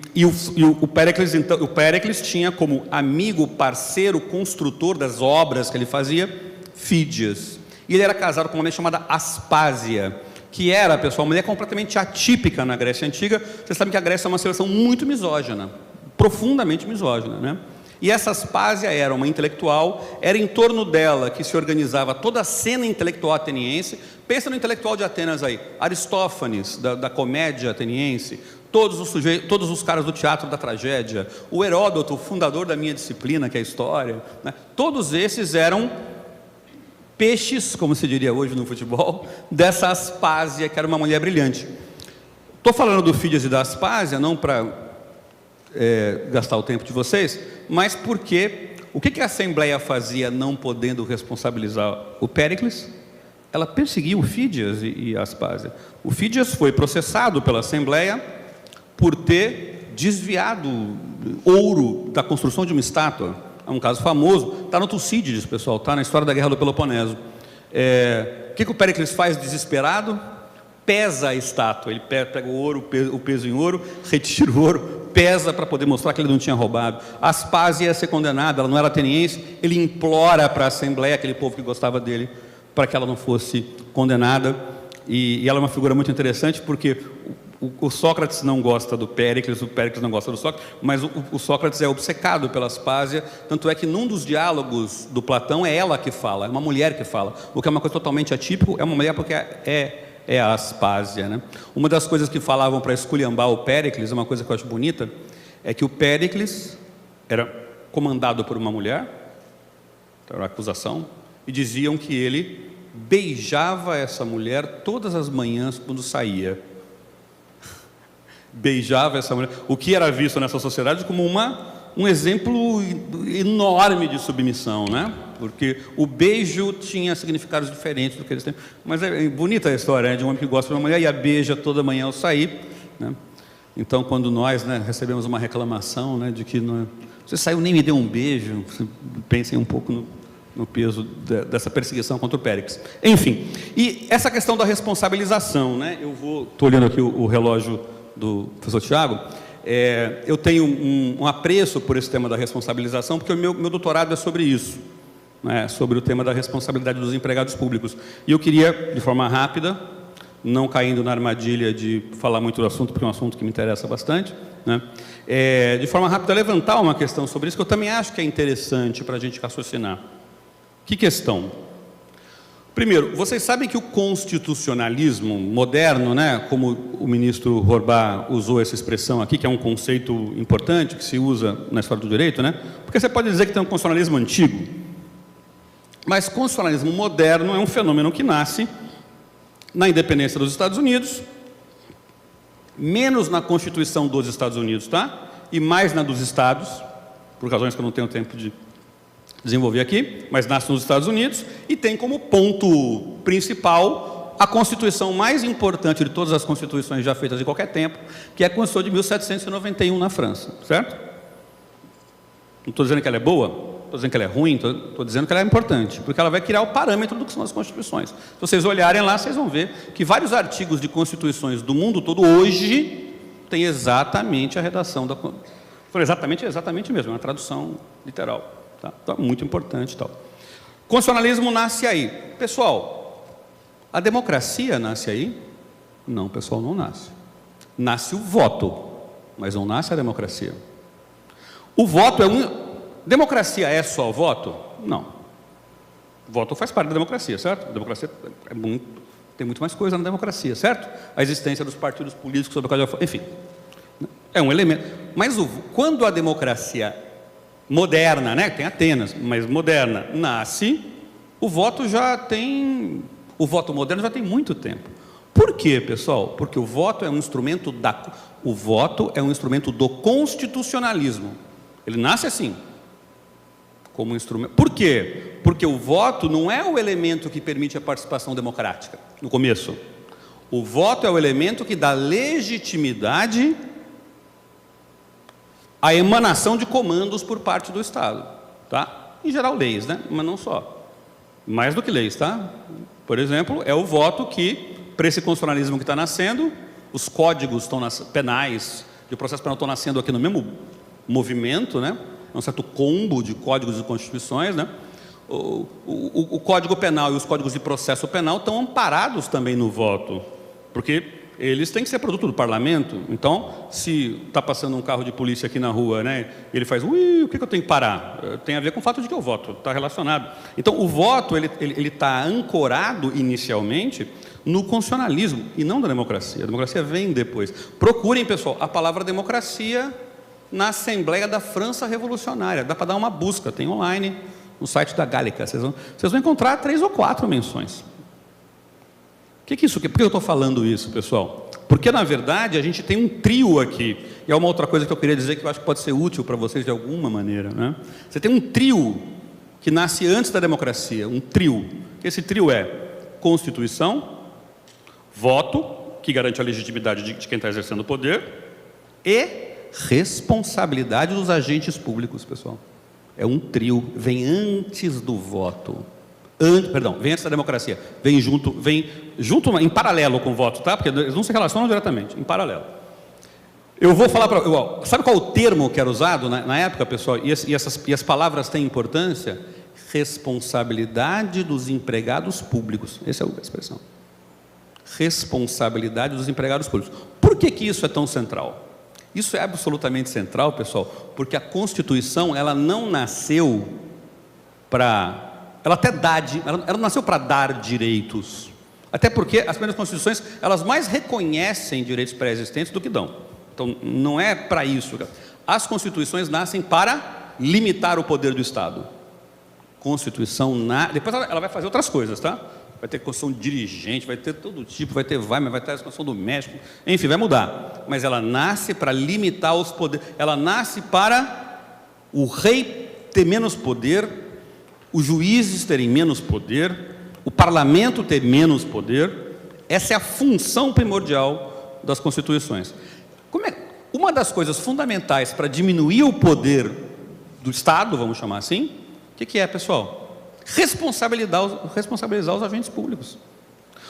o Péricles, então, o Péricles tinha como amigo, parceiro, construtor das obras que ele fazia, Fídias. E ele era casado com uma mulher chamada Aspásia, que era, pessoal, uma mulher completamente atípica na Grécia Antiga. Vocês sabem que a Grécia é uma civilização muito misógina, profundamente misógina, né? E essa Aspásia era uma intelectual, era em torno dela que se organizava toda a cena intelectual ateniense. Pensa no intelectual de Atenas aí, Aristófanes, da comédia ateniense, todos os caras do teatro da tragédia, o Heródoto, o fundador da minha disciplina, que é a história, né? Todos esses eram peixes, como se diria hoje no futebol, dessa Aspásia, que era uma mulher brilhante. Estou falando do Fídias e da Aspásia, não para gastar o tempo de vocês, mas porque o que a Assembleia fazia não podendo responsabilizar o Péricles? Ela perseguia o Fídias e a Aspásia. O Fídias foi processado pela Assembleia por ter desviado ouro da construção de uma estátua. É um caso famoso, está no Tucídides, pessoal, está na história da Guerra do Peloponeso. O que o Péricles faz desesperado? Pesa a estátua. Ele pega o ouro, o peso em ouro, retira o ouro, pesa para poder mostrar que ele não tinha roubado. Aspásia ia ser condenada, ela não era ateniense, ele implora para a Assembleia, aquele povo que gostava dele, para que ela não fosse condenada. E ela é uma figura muito interessante, porque o Sócrates não gosta do Péricles, o Péricles não gosta do Sócrates, mas o Sócrates é obcecado pela Aspásia, tanto é que num dos diálogos do Platão é ela que fala, é uma mulher que fala, o que é uma coisa totalmente atípica. É uma mulher porque é a Aspásia, né? Uma das coisas que falavam para esculhambar o Péricles, uma coisa que eu acho bonita, é que o Péricles era comandado por uma mulher, era uma acusação, e diziam que ele beijava essa mulher todas as manhãs quando saía. Beijava essa mulher, o que era visto nessa sociedade como um exemplo enorme de submissão, né? Porque o beijo tinha significados diferentes do que eles têm. Mas é bonita a história, né, de um homem que gosta de uma mulher e a beija toda manhã ao sair, né? Então, quando nós, né, recebemos uma reclamação, né, de que você saiu nem me deu um beijo, pensem um pouco no peso dessa perseguição contra o Péricles. Enfim, e essa questão da responsabilização, né? Estou olhando aqui o relógio do professor Tiago. Eu tenho um apreço por esse tema da responsabilização, porque o meu doutorado é sobre isso, né, sobre o tema da responsabilidade dos empregados públicos. E eu queria, de forma rápida, não caindo na armadilha de falar muito do assunto, porque é um assunto que me interessa bastante, né, de forma rápida levantar uma questão sobre isso, que eu também acho que é interessante para a gente raciocinar. Que questão? Primeiro, vocês sabem que o constitucionalismo moderno, né, como o ministro Horbat usou essa expressão aqui, que é um conceito importante que se usa na história do direito, né? Porque você pode dizer que tem um constitucionalismo antigo, mas constitucionalismo moderno é um fenômeno que nasce na independência dos Estados Unidos, menos na Constituição dos Estados Unidos, tá? E mais na dos Estados, por razões que eu não tenho tempo de desenvolver aqui, mas nasce nos Estados Unidos e tem como ponto principal a Constituição mais importante de todas as constituições já feitas em qualquer tempo, que é a Constituição de 1791 na França, certo? Não estou dizendo que ela é boa, estou dizendo que ela é ruim, estou dizendo que ela é importante, porque ela vai criar o parâmetro do que são as constituições. Se vocês olharem lá, vocês vão ver que vários artigos de constituições do mundo todo hoje têm exatamente a redação da... Exatamente mesmo, é uma tradução literal. Tá? Então, muito importante e tal. Constitucionalismo nasce aí. Pessoal, a democracia nasce aí? Não, pessoal, não nasce. Nasce o voto, mas não nasce a democracia. O voto é Democracia é só voto? Não. Voto faz parte da democracia, certo? A democracia tem muito mais coisa na democracia, certo? A existência dos partidos políticos sobre a qual enfim, é um elemento. Mas quando a democracia moderna, né, tem Atenas, mas moderna, nasce, o voto moderno já tem muito tempo. Por quê, pessoal? Porque o voto é um instrumento do constitucionalismo. Ele nasce assim, como um instrumento. Por quê? Porque o voto não é o elemento que permite a participação democrática, no começo. O voto é o elemento que dá legitimidade a emanação de comandos por parte do Estado, tá? Em geral, leis, né? Mas não só. Mais do que leis, tá? Por exemplo, é o voto que, para esse constitucionalismo que está nascendo, os códigos penais de processo penal estão nascendo aqui no mesmo movimento, né? É um certo combo de códigos e constituições, né? O Código Penal e os códigos de processo penal estão amparados também no voto, porque eles têm que ser produto do parlamento. Então, se está passando um carro de polícia aqui na rua, né, ele faz, o que eu tenho que parar? Tem a ver com o fato de que eu voto, está relacionado. Então, o voto ele está ancorado inicialmente no constitucionalismo e não na democracia. A democracia vem depois. Procurem, pessoal, a palavra democracia na Assembleia da França Revolucionária. Dá para dar uma busca, tem online no site da Gálica. Vocês vão encontrar 3 ou 4 menções. O que é isso? Por que eu estou falando isso, pessoal? Porque, na verdade, a gente tem um trio aqui. E é uma outra coisa que eu queria dizer que eu acho que pode ser útil para vocês de alguma maneira, né? Você tem um trio que nasce antes da democracia. Um trio. Esse trio é Constituição, voto, que garante a legitimidade de quem está exercendo o poder, e responsabilidade dos agentes públicos, pessoal. É um trio. Vem antes do voto. Vem antes da democracia, vem junto em paralelo com o voto, tá? Porque eles não se relacionam diretamente, em paralelo. Eu vou falar sabe qual o termo que era usado na época, pessoal? E as palavras têm importância? Responsabilidade dos empregados públicos. Essa é a expressão. Responsabilidade dos empregados públicos. Por que isso é tão central? Isso é absolutamente central, pessoal, porque a Constituição, ela não nasceu para... ela nasceu para dar direitos. Até porque as primeiras constituições, elas mais reconhecem direitos pré-existentes do que dão. Então, não é para isso. As constituições nascem para limitar o poder do Estado. Constituição, depois ela vai fazer outras coisas, tá? Vai ter constituição dirigente, vai ter todo tipo, vai ter vai ter a Constituição do México, enfim, vai mudar. Mas ela nasce para limitar os poderes, ela nasce para o rei ter menos poder, os juízes terem menos poder, o parlamento ter menos poder. Essa é a função primordial das constituições. Uma das coisas fundamentais para diminuir o poder do Estado, vamos chamar assim, o que é, pessoal? Responsabilizar os agentes públicos.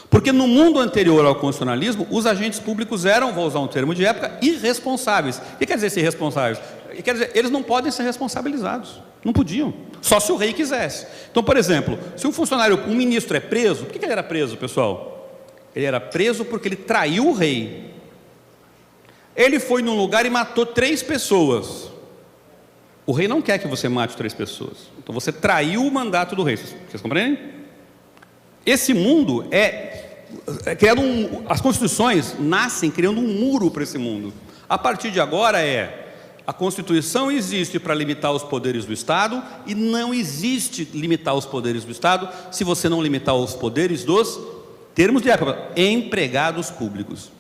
Porque no mundo anterior ao constitucionalismo, os agentes públicos eram, vou usar um termo de época, irresponsáveis. O que quer dizer ser irresponsáveis? Quer dizer, eles não podem ser responsabilizados. Não podiam. Só se o rei quisesse. Então, por exemplo, se um ministro é preso, por que ele era preso, pessoal? Ele era preso porque ele traiu o rei. Ele foi num lugar e matou 3 pessoas. O rei não quer que você mate 3 pessoas. Então você traiu o mandato do rei. Vocês compreendem? Esse mundo criado as constituições nascem criando um muro para esse mundo. A partir de agora a Constituição existe para limitar os poderes do Estado e não existe limitar os poderes do Estado se você não limitar os poderes dos, termos de época, empregados públicos.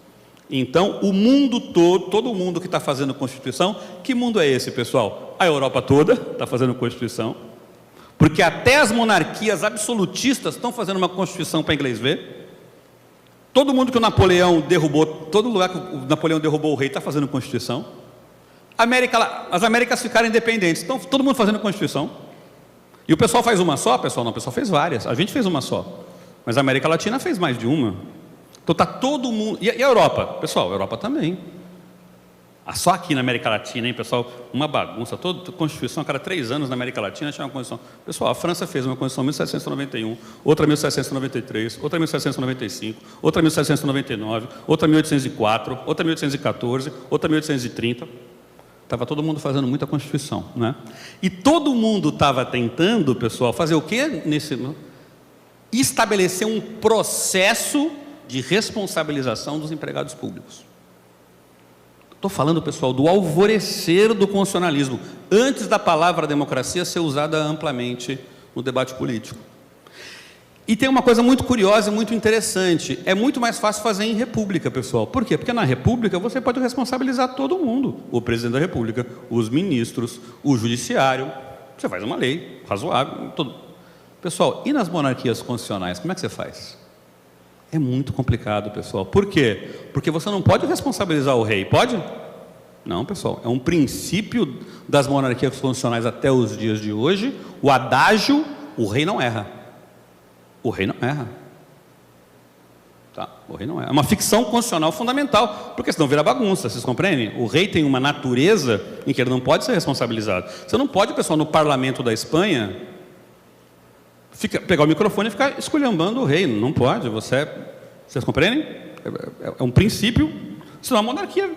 Então, o mundo todo mundo que está fazendo Constituição, que mundo é esse, pessoal? A Europa toda está fazendo Constituição, porque até as monarquias absolutistas estão fazendo uma Constituição para inglês ver. Todo mundo que o Napoleão derrubou, todo lugar que o Napoleão derrubou o rei está fazendo Constituição. As Américas ficaram independentes, então todo mundo fazendo Constituição. E o pessoal faz uma só, pessoal? Não, o pessoal fez várias, a gente fez uma só, mas a América Latina fez mais de uma. Então está todo mundo. E a Europa? Pessoal, a Europa também. Só aqui na América Latina, hein, pessoal? Uma bagunça. Toda Constituição, a cada 3 anos na América Latina tinha uma Constituição. Pessoal, a França fez uma Constituição em 1791, outra em 1793, outra em 1795, outra em 1799, outra em 1804, outra em 1814, outra em 1830. Estava todo mundo fazendo muita Constituição, né? E todo mundo estava tentando, pessoal, fazer o quê? Estabelecer um processo de responsabilização dos empregados públicos. Estou falando, pessoal, do alvorecer do constitucionalismo, antes da palavra democracia ser usada amplamente no debate político. E tem uma coisa muito curiosa e muito interessante, é muito mais fácil fazer em república, pessoal. Por quê? Porque na república você pode responsabilizar todo mundo, o presidente da república, os ministros, o judiciário, você faz uma lei razoável, tudo. Pessoal, e nas monarquias constitucionais, como é que você faz? É muito complicado, pessoal. Por quê? Porque você não pode responsabilizar o rei, pode? Não, pessoal. É um princípio das monarquias constitucionais até os dias de hoje, o adágio, o rei não erra. O rei não erra. Tá? O rei não erra. É uma ficção constitucional fundamental, porque senão vira bagunça, vocês compreendem? O rei tem uma natureza em que ele não pode ser responsabilizado. Você não pode, pessoal, no parlamento da Espanha, pegar o microfone e ficar esculhambando o rei. Não pode, vocês compreendem? É um princípio, senão a monarquia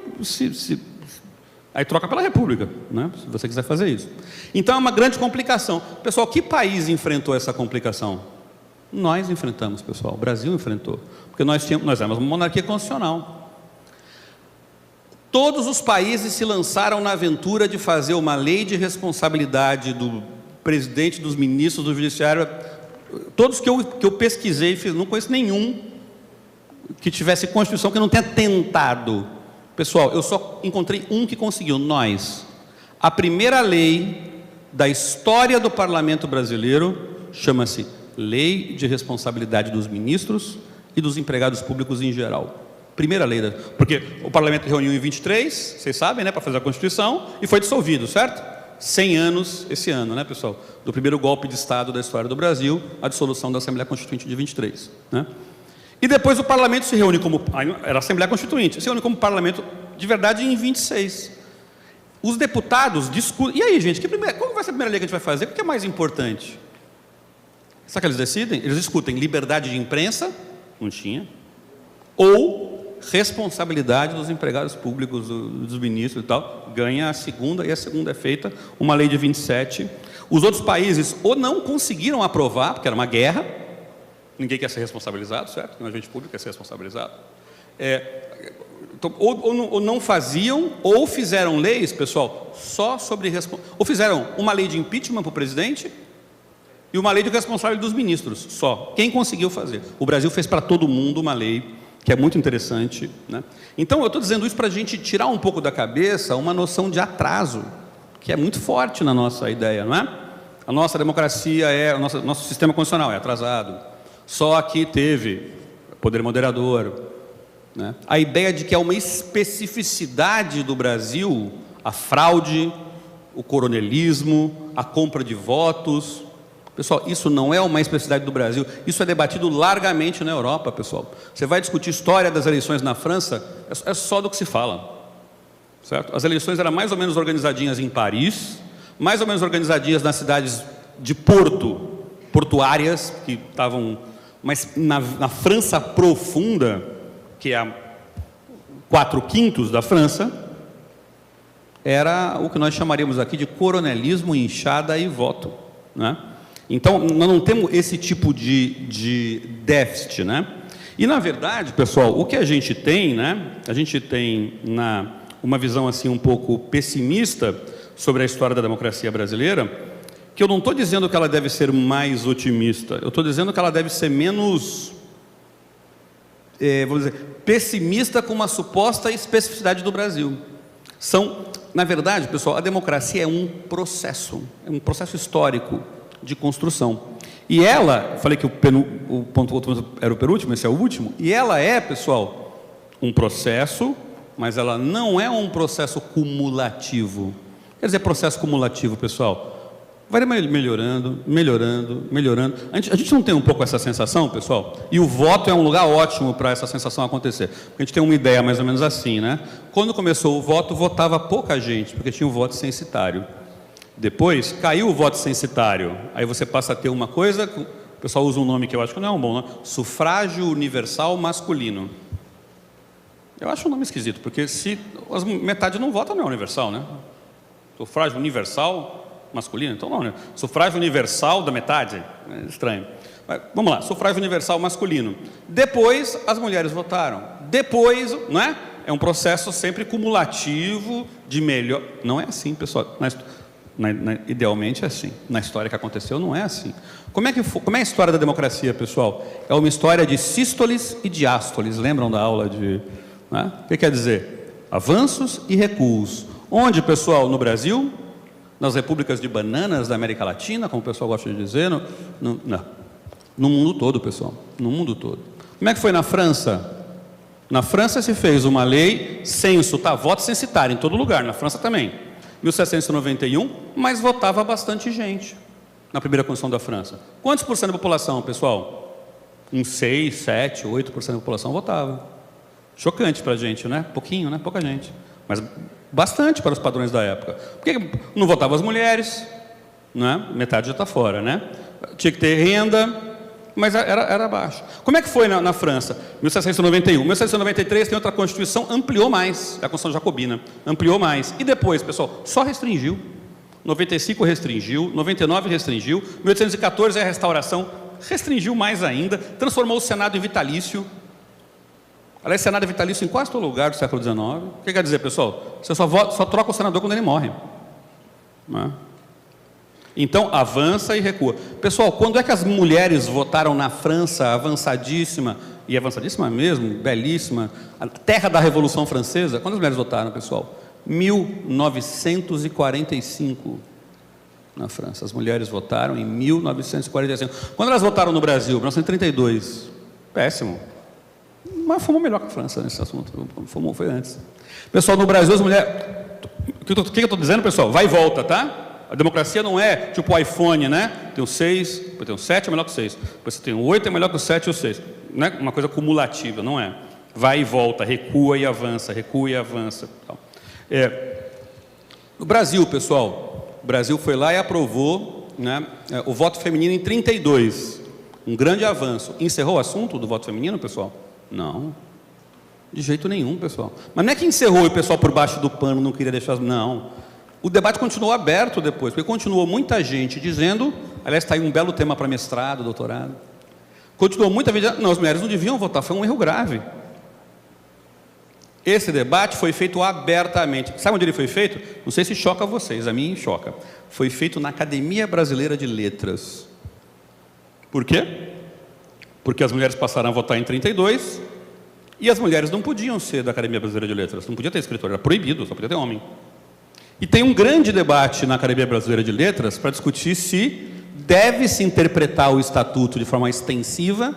aí troca pela república, né? Se você quiser fazer isso. Então é uma grande complicação. Pessoal, que país enfrentou essa complicação? Nós enfrentamos, pessoal. O Brasil enfrentou. Porque nós éramos uma monarquia constitucional. Todos os países se lançaram na aventura de fazer uma lei de responsabilidade do presidente, dos ministros, do judiciário. Todos que eu pesquisei, não conheço nenhum que tivesse Constituição que não tenha tentado. Pessoal, eu só encontrei um que conseguiu, nós. A primeira lei da história do parlamento brasileiro chama-se Lei de Responsabilidade dos Ministros e dos Empregados Públicos em geral. Primeira lei, porque o parlamento reuniu em 23, vocês sabem, né, para fazer a Constituição, e foi dissolvido, certo? 100 anos esse ano, né, pessoal? Do primeiro golpe de Estado da história do Brasil, a dissolução da Assembleia Constituinte de 23, né? E depois o parlamento se reúne como... Era a Assembleia Constituinte, se reúne como parlamento de verdade em 26. Os deputados discutem... E aí, gente, qual vai ser a primeira lei que a gente vai fazer? O que é mais importante? Sabe o que eles decidem? Eles discutem liberdade de imprensa, não tinha, ou responsabilidade dos empregados públicos, dos ministros e tal. Ganha a segunda, e a segunda é feita uma lei de 27. Os outros países ou não conseguiram aprovar, porque era uma guerra, ninguém quer ser responsabilizado, certo? Nenhum agente público quer ser responsabilizado. Então, ou não faziam, ou fizeram leis, pessoal, só sobre... Ou fizeram uma lei de impeachment para o presidente e uma lei de responsável dos ministros, só. Quem conseguiu fazer? O Brasil fez para todo mundo uma lei que é muito interessante, né? Então, eu estou dizendo isso para a gente tirar um pouco da cabeça uma noção de atraso, que é muito forte na nossa ideia, não é? A nossa democracia nosso sistema constitucional é atrasado. Só aqui teve poder moderador, né? A ideia de que é uma especificidade do Brasil, a fraude, o coronelismo, a compra de votos. Pessoal, isso não é uma especificidade do Brasil, isso é debatido largamente na Europa, pessoal. Você vai discutir história das eleições na França, é só do que se fala, certo? As eleições eram mais ou menos organizadinhas em Paris, mais ou menos organizadinhas nas cidades de portuárias, que estavam... Mas na França profunda, que é a 4/5 da França, era o que nós chamaríamos aqui de coronelismo, inchada e voto, né? Então, nós não temos esse tipo de déficit, né? E, na verdade, pessoal, o que a gente tem, né? A gente tem uma visão assim um pouco pessimista sobre a história da democracia brasileira, que eu não estou dizendo que ela deve ser mais otimista, eu estou dizendo que ela deve ser menos, vamos dizer, pessimista com uma suposta especificidade do Brasil. Na verdade, pessoal, a democracia é um processo histórico de construção. E ela, eu falei que o ponto era o penúltimo, esse é o último, e ela é, pessoal, um processo, mas ela não é um processo cumulativo. Quer dizer, processo cumulativo, pessoal, vai melhorando. A gente não tem um pouco essa sensação, pessoal? E o voto é um lugar ótimo para essa sensação acontecer. A gente tem uma ideia mais ou menos assim, né? Quando começou o voto, votava pouca gente, porque tinha o voto censitário. Depois, caiu o voto censitário. Aí você passa a ter uma coisa, o pessoal usa um nome que eu acho que não é um bom nome, sufrágio universal masculino. Eu acho um nome esquisito, porque se metade não vota, não é universal, né? Sufrágio universal masculino, então não, né? Sufrágio universal da metade, é estranho. Mas, vamos lá, sufrágio universal masculino. Depois, as mulheres votaram. Depois, não é? É um processo sempre cumulativo de melhor... Não é assim, pessoal. Idealmente é assim. Na história que aconteceu, não é assim. Como é a história da democracia, pessoal? É uma história de sístoles e diástoles. Lembram da aula de... Né? O que quer dizer? Avanços e recuos. Onde, pessoal? No Brasil? Nas repúblicas de bananas da América Latina, como o pessoal gosta de dizer? No mundo todo, pessoal. No mundo todo. Como é que foi na França? Na França se fez uma lei, voto censitário em todo lugar. Na França também. 1791, mas votava bastante gente na primeira Constituição da França. Quantos por cento da população, pessoal? 6, 7, 8% da população votava. Chocante para a gente, né? Pouquinho, né? Pouca gente. Mas bastante para os padrões da época. Por que não votavam as mulheres? Né? Metade já está fora, né? Tinha que ter renda, mas era baixo. Como é que foi na França? 1791. 1793 tem outra Constituição, ampliou mais, a Constituição Jacobina, ampliou mais. E depois, pessoal, só restringiu. 95 restringiu, 99 restringiu, 1814 é a restauração, restringiu mais ainda, transformou o Senado em vitalício. Aliás, Senado é vitalício em quase todo lugar do século XIX. O que quer dizer, pessoal? Você só troca o senador quando ele morre. Não é? Então, avança e recua. Pessoal, quando é que as mulheres votaram na França, avançadíssima, e avançadíssima mesmo, belíssima, a terra da Revolução Francesa? Quando as mulheres votaram, pessoal? 1945, na França. As mulheres votaram em 1945. Quando elas votaram no Brasil? 1932. Péssimo. Mas fomos melhor que a França nesse assunto. Foi antes. Pessoal, no Brasil, as mulheres... O que eu estou dizendo, pessoal? Vai e volta, tá? A democracia não é tipo o iPhone, né? Tem o 6, depois tem o 7, é melhor que o 6. Depois você tem o 8, é melhor que o 7 e o 6. Não é uma coisa cumulativa, não é. Vai e volta, recua e avança, recua e avança. No Brasil, pessoal, o Brasil foi lá e aprovou, né, o voto feminino em 32. Um grande avanço. Encerrou o assunto do voto feminino, pessoal? Não. De jeito nenhum, pessoal. Mas não é que encerrou e o pessoal por baixo do pano não queria deixar... Não. O debate continuou aberto depois, porque continuou muita gente dizendo, aliás, está aí um belo tema para mestrado, doutorado, Continuou muita gente, não, as mulheres não deviam votar, foi um erro grave. Esse debate foi feito abertamente. Sabe onde ele foi feito? Não sei se choca vocês, a mim choca. Foi feito na Academia Brasileira de Letras. Por quê? Porque as mulheres passaram a votar em 32 e as mulheres não podiam ser da Academia Brasileira de Letras, não podia ter escritor, era proibido, só podia ter homem. E tem um grande debate na Academia Brasileira de Letras para discutir se deve-se interpretar o estatuto de forma extensiva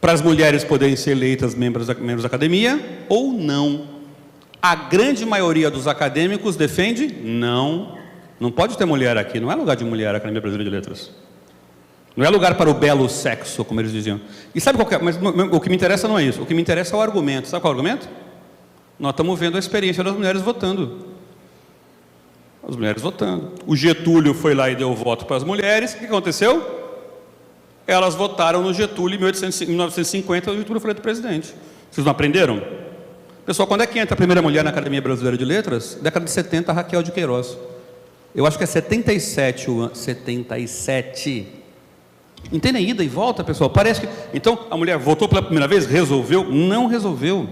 para as mulheres poderem ser eleitas membros da academia ou não. A grande maioria dos acadêmicos defende não. Não pode ter mulher aqui, não é lugar de mulher a Academia Brasileira de Letras. Não é lugar para o belo sexo, como eles diziam. E sabe qual que é? Mas o que me interessa não é isso. O que me interessa é o argumento. Sabe qual é o argumento? Nós estamos vendo a experiência das mulheres votando. As mulheres votando. O Getúlio foi lá e deu voto para as mulheres. O que aconteceu? Elas votaram no Getúlio em 1950, o Getúlio foi eleito presidente. Vocês não aprenderam? Pessoal, quando é que entra a primeira mulher na Academia Brasileira de Letras? Década de 70, Raquel de Queiroz. Eu acho que é 77 o ano. 77. Entendem? Ida e volta, pessoal. Parece que... Então, a mulher votou pela primeira vez? Resolveu? Não resolveu.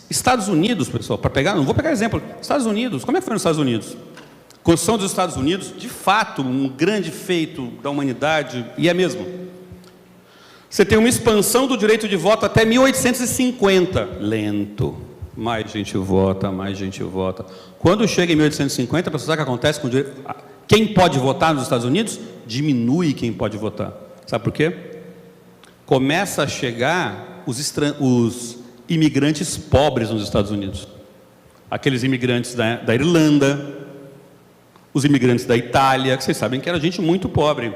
Estados Unidos, pessoal, para pegar... Não vou pegar exemplo. Estados Unidos. Como é que foi nos Estados Unidos? Constituição dos Estados Unidos, de fato, um grande feito da humanidade, e é mesmo. Você tem uma expansão do direito de voto até 1850. Lento. Mais gente vota, mais gente vota. Quando chega em 1850, para saber o que acontece com o direito... Quem pode votar nos Estados Unidos? Diminui quem pode votar. Sabe por quê? Começa a chegar os imigrantes pobres nos Estados Unidos. Aqueles imigrantes da Irlanda, os imigrantes da Itália, que vocês sabem que era gente muito pobre.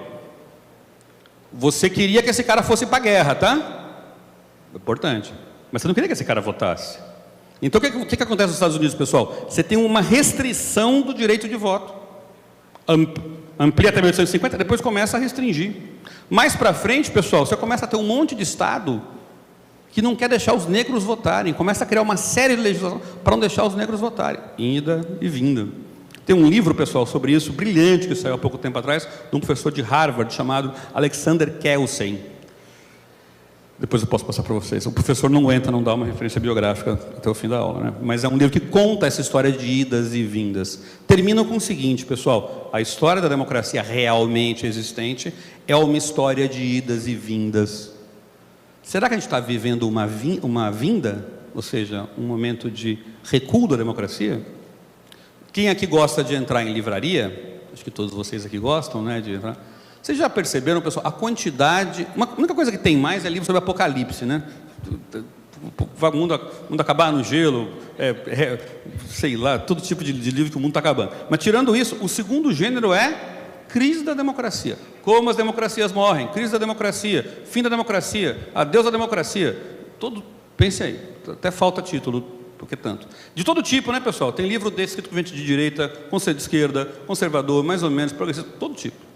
Você queria que esse cara fosse para a guerra, tá? Importante. Mas você não queria que esse cara votasse. Então, o que acontece nos Estados Unidos, pessoal? Você tem uma restrição do direito de voto. Amplia até 1850, depois começa a restringir. Mais para frente, pessoal, você começa a ter um monte de estado que não quer deixar os negros votarem. Começa a criar uma série de legislação para não deixar os negros votarem. Ida e vinda. Tem um livro, pessoal, sobre isso, brilhante, que saiu há pouco tempo atrás, de um professor de Harvard, chamado Alexander Kelsen. Depois eu posso passar para vocês. O professor não aguenta não dar uma referência biográfica até o fim da aula, né? Mas é um livro que conta essa história de idas e vindas. Termina com o seguinte, pessoal: a história da democracia realmente existente é uma história de idas e vindas. Será que a gente está vivendo uma vinda? Ou seja, um momento de recuo da democracia? Quem aqui gosta de entrar em livraria? Acho que todos vocês aqui gostam, né, de entrar. Vocês já perceberam, pessoal, a quantidade... A única coisa que tem mais é livro sobre apocalipse, né? O mundo acabar no gelo, sei lá, todo tipo de livro que o mundo está acabando. Mas tirando isso, o segundo gênero é crise da democracia. Como as democracias morrem, crise da democracia, fim da democracia, adeus à democracia. Pense aí, até falta título, porque tanto. De todo tipo, né, pessoal? Tem livro desse escrito por gente de direita, de esquerda, conservador, mais ou menos, progressista, todo tipo.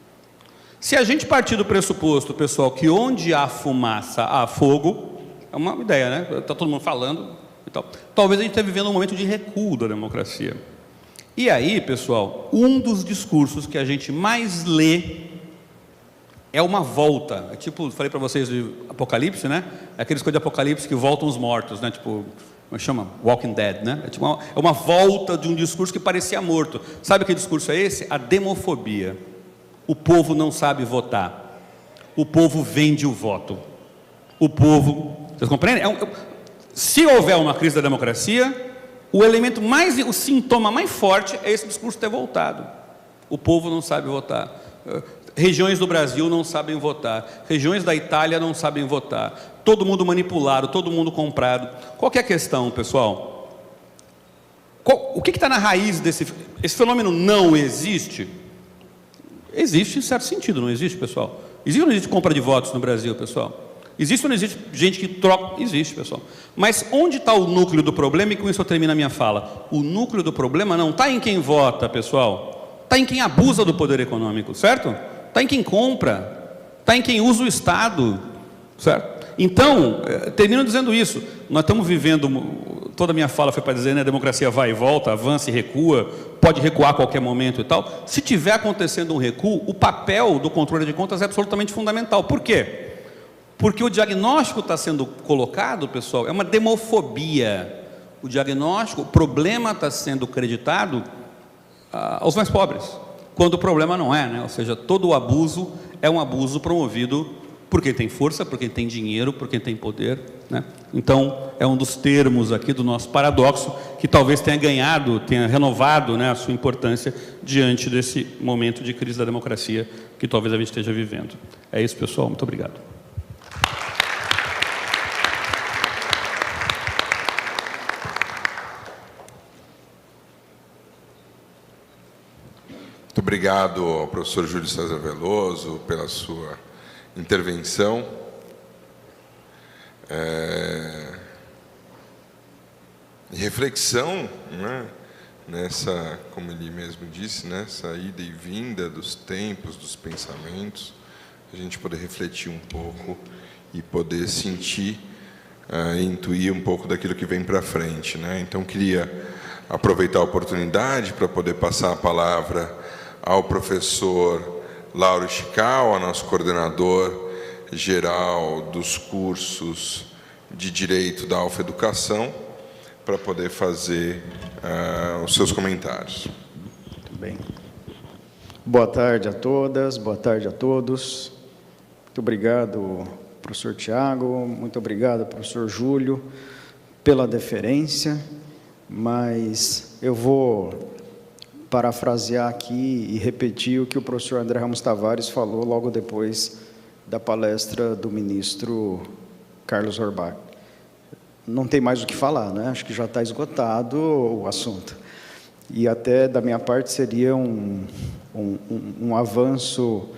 Se a gente partir do pressuposto, pessoal, que onde há fumaça, há fogo, é uma ideia, né? Está todo mundo falando e tal. Talvez a gente esteja vivendo um momento de recuo da democracia. E aí, pessoal, um dos discursos que a gente mais lê é uma volta. É tipo, falei para vocês de Apocalipse, né? É aqueles coisas de Apocalipse que voltam os mortos, né? Tipo, como chama? Walking Dead, né? É uma volta de um discurso que parecia morto. Sabe que discurso é esse? A demofobia. O povo não sabe votar. O povo vende o voto. O povo... Vocês compreendem? Se houver uma crise da democracia, o sintoma mais forte é esse discurso ter voltado. O povo não sabe votar. Regiões do Brasil não sabem votar. Regiões da Itália não sabem votar. Todo mundo manipulado, todo mundo comprado. Qual que é a questão, pessoal? O que está na raiz desse... Esse fenômeno não existe? Existe em certo sentido, não existe, pessoal? Existe ou não existe compra de votos no Brasil, pessoal? Existe ou não existe gente que troca? Existe, pessoal. Mas onde está o núcleo do problema? E com isso eu termino a minha fala. O núcleo do problema não está em quem vota, pessoal. Está em quem abusa do poder econômico, certo? Está em quem compra. Está em quem usa o Estado, certo? Então, termino dizendo isso. Nós estamos vivendo... Toda a minha fala foi para dizer, né, a democracia vai e volta, avança e recua, pode recuar a qualquer momento e tal. Se tiver acontecendo um recuo, o papel do controle de contas é absolutamente fundamental. Por quê? Porque o diagnóstico está sendo colocado, pessoal, é uma demofobia. O diagnóstico, o problema está sendo creditado aos mais pobres, quando o problema não é, né? Ou seja, todo o abuso é um abuso promovido por quem tem força, por quem tem dinheiro, por quem tem poder, né? Então, é um dos termos aqui do nosso paradoxo, que talvez tenha ganhado, tenha renovado, né, a sua importância diante desse momento de crise da democracia que talvez a gente esteja vivendo. É isso, pessoal. Muito obrigado. Muito obrigado ao professor Júlio César Veloso pela sua intervenção. Reflexão, né, nessa, como ele mesmo disse, nessa ida e vinda dos tempos, dos pensamentos, a gente poder refletir um pouco e poder sentir, intuir um pouco daquilo que vem para frente, né? Então, queria aproveitar a oportunidade para poder passar a palavra ao professor Lauro Chical, nosso coordenador geral dos cursos de Direito da Alfa Educação, para poder fazer os seus comentários. Muito bem. Boa tarde a todas, boa tarde a todos. Muito obrigado, professor Tiago, muito obrigado, professor Júlio, pela deferência, mas eu vou parafrasear aqui e repetir o que o professor André Ramos Tavares falou logo depois da palestra do ministro Carlos Orbach. Não tem mais o que falar, né? Acho que já está esgotado o assunto. E até, da minha parte, seria um avanço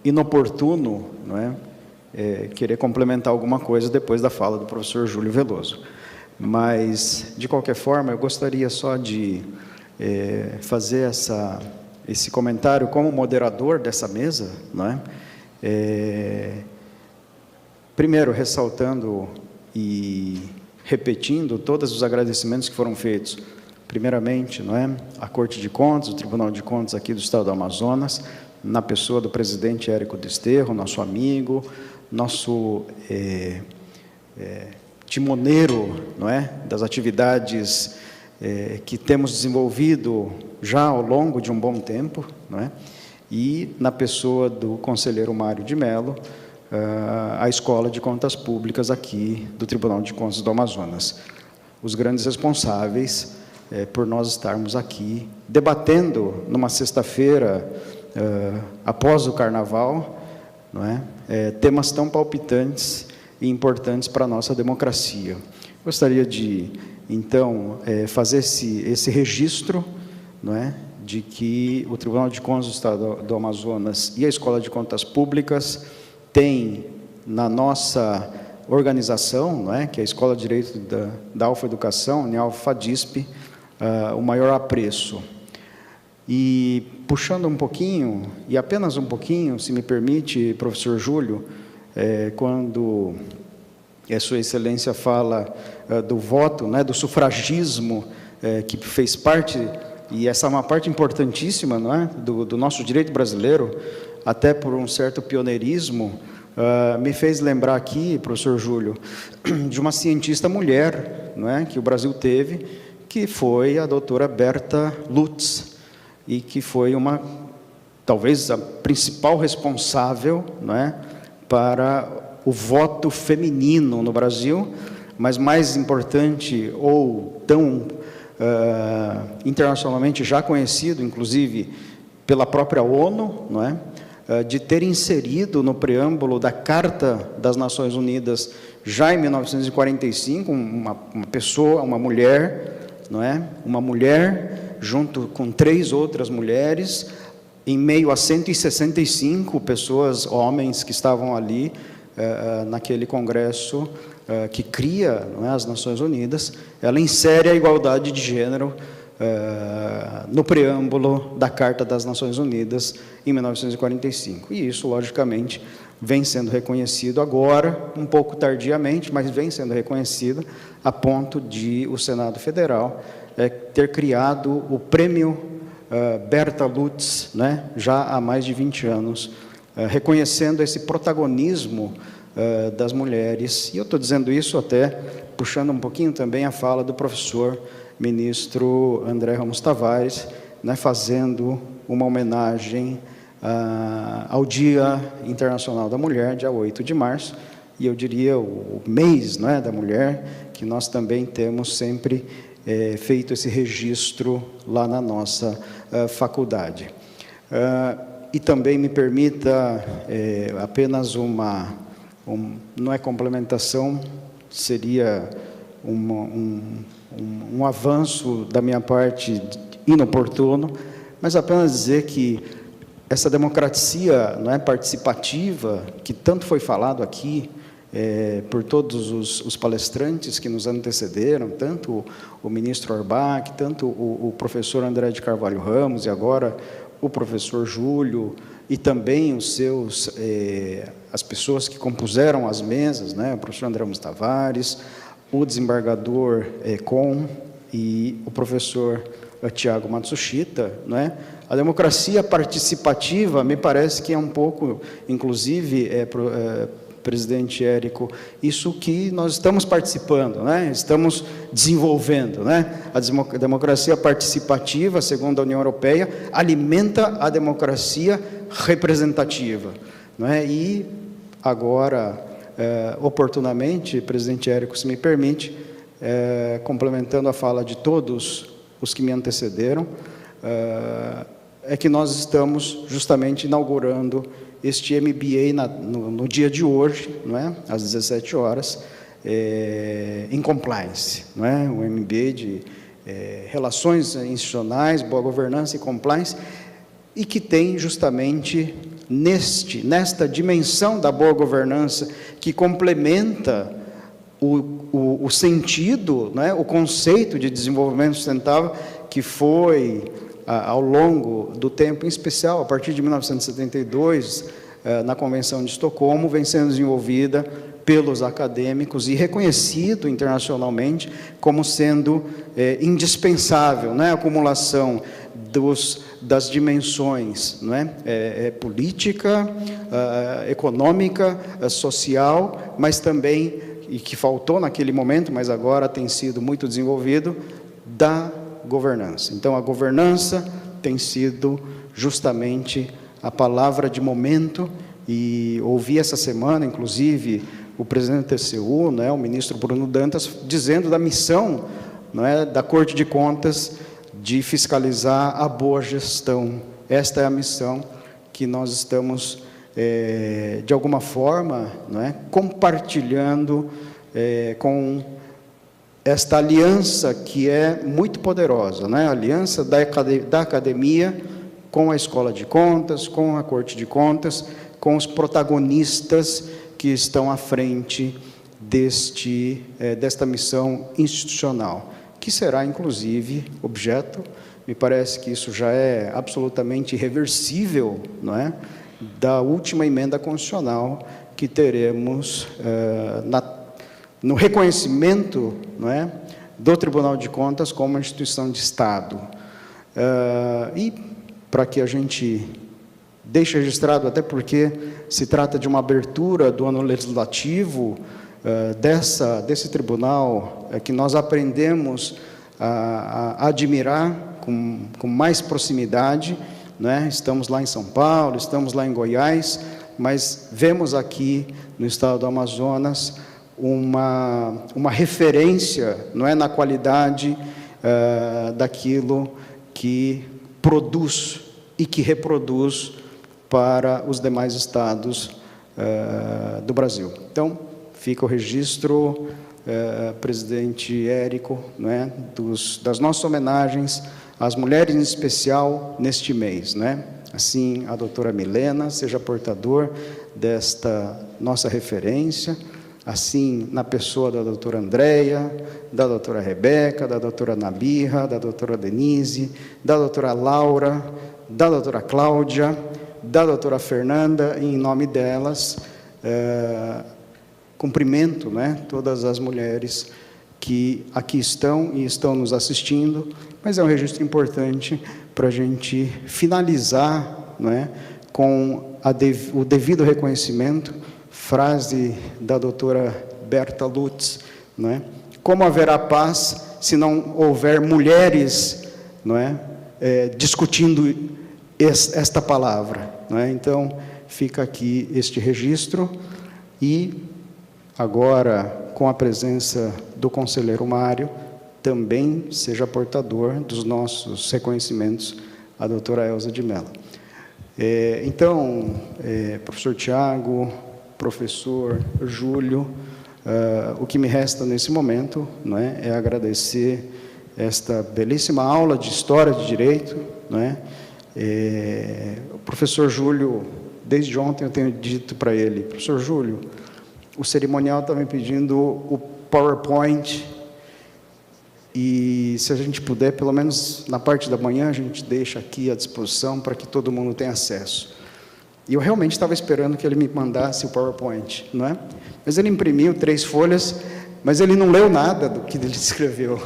inoportuno, não é? Querer complementar alguma coisa depois da fala do professor Júlio Veloso. Mas, de qualquer forma, eu gostaria só de fazer esse comentário como moderador dessa mesa, não é? Primeiro, ressaltando e repetindo todos os agradecimentos que foram feitos, primeiramente, não é, à Corte de Contas, o Tribunal de Contas aqui do Estado do Amazonas, na pessoa do presidente Érico Desterro, nosso amigo, nosso timoneiro, não é, das atividades que temos desenvolvido já ao longo de um bom tempo, não é, e na pessoa do conselheiro Mário de Mello, a Escola de Contas Públicas aqui do Tribunal de Contas do Amazonas. Os grandes responsáveis por nós estarmos aqui debatendo numa sexta-feira, após o Carnaval, não é? Temas tão palpitantes e importantes para a nossa democracia. Gostaria de, então, fazer esse registro, não é? De que o Tribunal de Contas do Estado do Amazonas e a Escola de Contas Públicas tem na nossa organização, não é, que é a Escola de Direito da Alfa Educação, Unialfa-Fadisp, o maior apreço. E puxando um pouquinho, e apenas um pouquinho, se me permite, professor Júlio, quando a Sua Excelência fala do voto, né, do sufragismo, que fez parte, e essa é uma parte importantíssima, não é, do nosso direito brasileiro, até por um certo pioneirismo, me fez lembrar aqui, professor Júlio, de uma cientista mulher, não é, que o Brasil teve, que foi a doutora Berta Lutz, e que foi talvez a principal responsável, não é, para o voto feminino no Brasil, mas mais importante, ou tão internacionalmente já conhecido, inclusive pela própria ONU, não é, de ter inserido no preâmbulo da Carta das Nações Unidas, já em 1945, uma pessoa, uma mulher, não é? Uma mulher, junto com 3 outras mulheres, em meio a 165 pessoas, homens, que estavam ali, naquele congresso que cria, não é, as Nações Unidas, ela insere a igualdade de gênero no preâmbulo da Carta das Nações Unidas, em 1945. E isso, logicamente, vem sendo reconhecido agora, um pouco tardiamente, mas vem sendo reconhecido a ponto de o Senado Federal ter criado o Prêmio Berta Lutz, né, já há mais de 20 anos, reconhecendo esse protagonismo das mulheres. E eu estou dizendo isso até puxando um pouquinho também a fala do professor ministro André Ramos Tavares, né, fazendo uma homenagem ao Dia Internacional da Mulher, dia 8 de março, e eu diria o mês, né, da mulher, que nós também temos sempre feito esse registro lá na nossa faculdade. E também me permita apenas não é complementação, seria um avanço da minha parte inoportuno, mas apenas dizer que essa democracia, não é, participativa, que tanto foi falado aqui por todos os palestrantes que nos antecederam, tanto o ministro Orbach, tanto o professor André de Carvalho Ramos, e agora o professor Júlio, e também as pessoas que compuseram as mesas, né, o professor André Ramos Tavares, o desembargador Com e o professor Tiago Matsushita, né? A democracia participativa, me parece que é um pouco, inclusive, presidente Érico, isso que nós estamos participando, né? Estamos desenvolvendo, né? A democracia participativa, segundo a União Europeia, alimenta a democracia representativa, não é? E agora, oportunamente, presidente Érico, se me permite, complementando a fala de todos os que me antecederam, é que nós estamos justamente inaugurando este MBA no dia de hoje, não é? Às 17 horas, em compliance, não é? O MBA de Relações Institucionais, Boa Governança e Compliance, e que tem justamente nesta dimensão da boa governança, que complementa o sentido, né, o conceito de desenvolvimento sustentável, que foi, ao longo do tempo, em especial, a partir de 1972, na Convenção de Estocolmo, vem sendo desenvolvida pelos acadêmicos e reconhecido internacionalmente como sendo indispensável, né, a acumulação das dimensões, não é? Política, econômica, social, mas também, e que faltou naquele momento, mas agora tem sido muito desenvolvido, da governança. Então, a governança tem sido justamente a palavra de momento, e ouvi essa semana, inclusive, o presidente do TCU, né, o ministro Bruno Dantas, dizendo da missão, não é, da Corte de Contas de fiscalizar a boa gestão. Esta é a missão que nós estamos, de alguma forma, não é, compartilhando com esta aliança que é muito poderosa, né? A aliança da academia com a Escola de Contas, com a Corte de Contas, com os protagonistas que estão à frente desta missão institucional, que será, inclusive, objeto, me parece que isso já é absolutamente irreversível, não é? Da última emenda constitucional que teremos no reconhecimento, não é, do Tribunal de Contas como uma instituição de Estado. E para que a gente deixe registrado, até porque se trata de uma abertura do ano legislativo, desse tribunal, que nós aprendemos a admirar com mais proximidade, né? Estamos lá em São Paulo, estamos lá em Goiás, mas vemos aqui no estado do Amazonas uma referência, não é, na qualidade daquilo que produz e que reproduz para os demais estados do Brasil. Então, fica o registro, presidente Érico, não é, das nossas homenagens às mulheres, em especial neste mês, né? Assim, a doutora Milena seja portador desta nossa referência, assim, na pessoa da doutora Andréia, da doutora Rebeca, da doutora Nabirra, da doutora Denise, da doutora Laura, da doutora Cláudia, da doutora Fernanda, e em nome delas, cumprimento, né, todas as mulheres que aqui estão e estão nos assistindo, mas é um registro importante para a gente finalizar, né, com o devido reconhecimento, frase da doutora Berta Lutz, né, como haverá paz se não houver mulheres, não é, discutindo esta palavra, não é? Então, fica aqui este registro e agora, com a presença do conselheiro Mário, também seja portador dos nossos reconhecimentos à doutora Elza de Mello. Então, professor Tiago, professor Júlio, o que me resta nesse momento, não é, é agradecer esta belíssima aula de História de Direito, não é? O professor Júlio, desde ontem eu tenho dito para ele, professor Júlio, o cerimonial está me pedindo o PowerPoint, e se a gente puder, pelo menos na parte da manhã, a gente deixa aqui à disposição para que todo mundo tenha acesso. E eu realmente estava esperando que ele me mandasse o PowerPoint, não é? Mas ele imprimiu 3 folhas, mas ele não leu nada do que ele escreveu.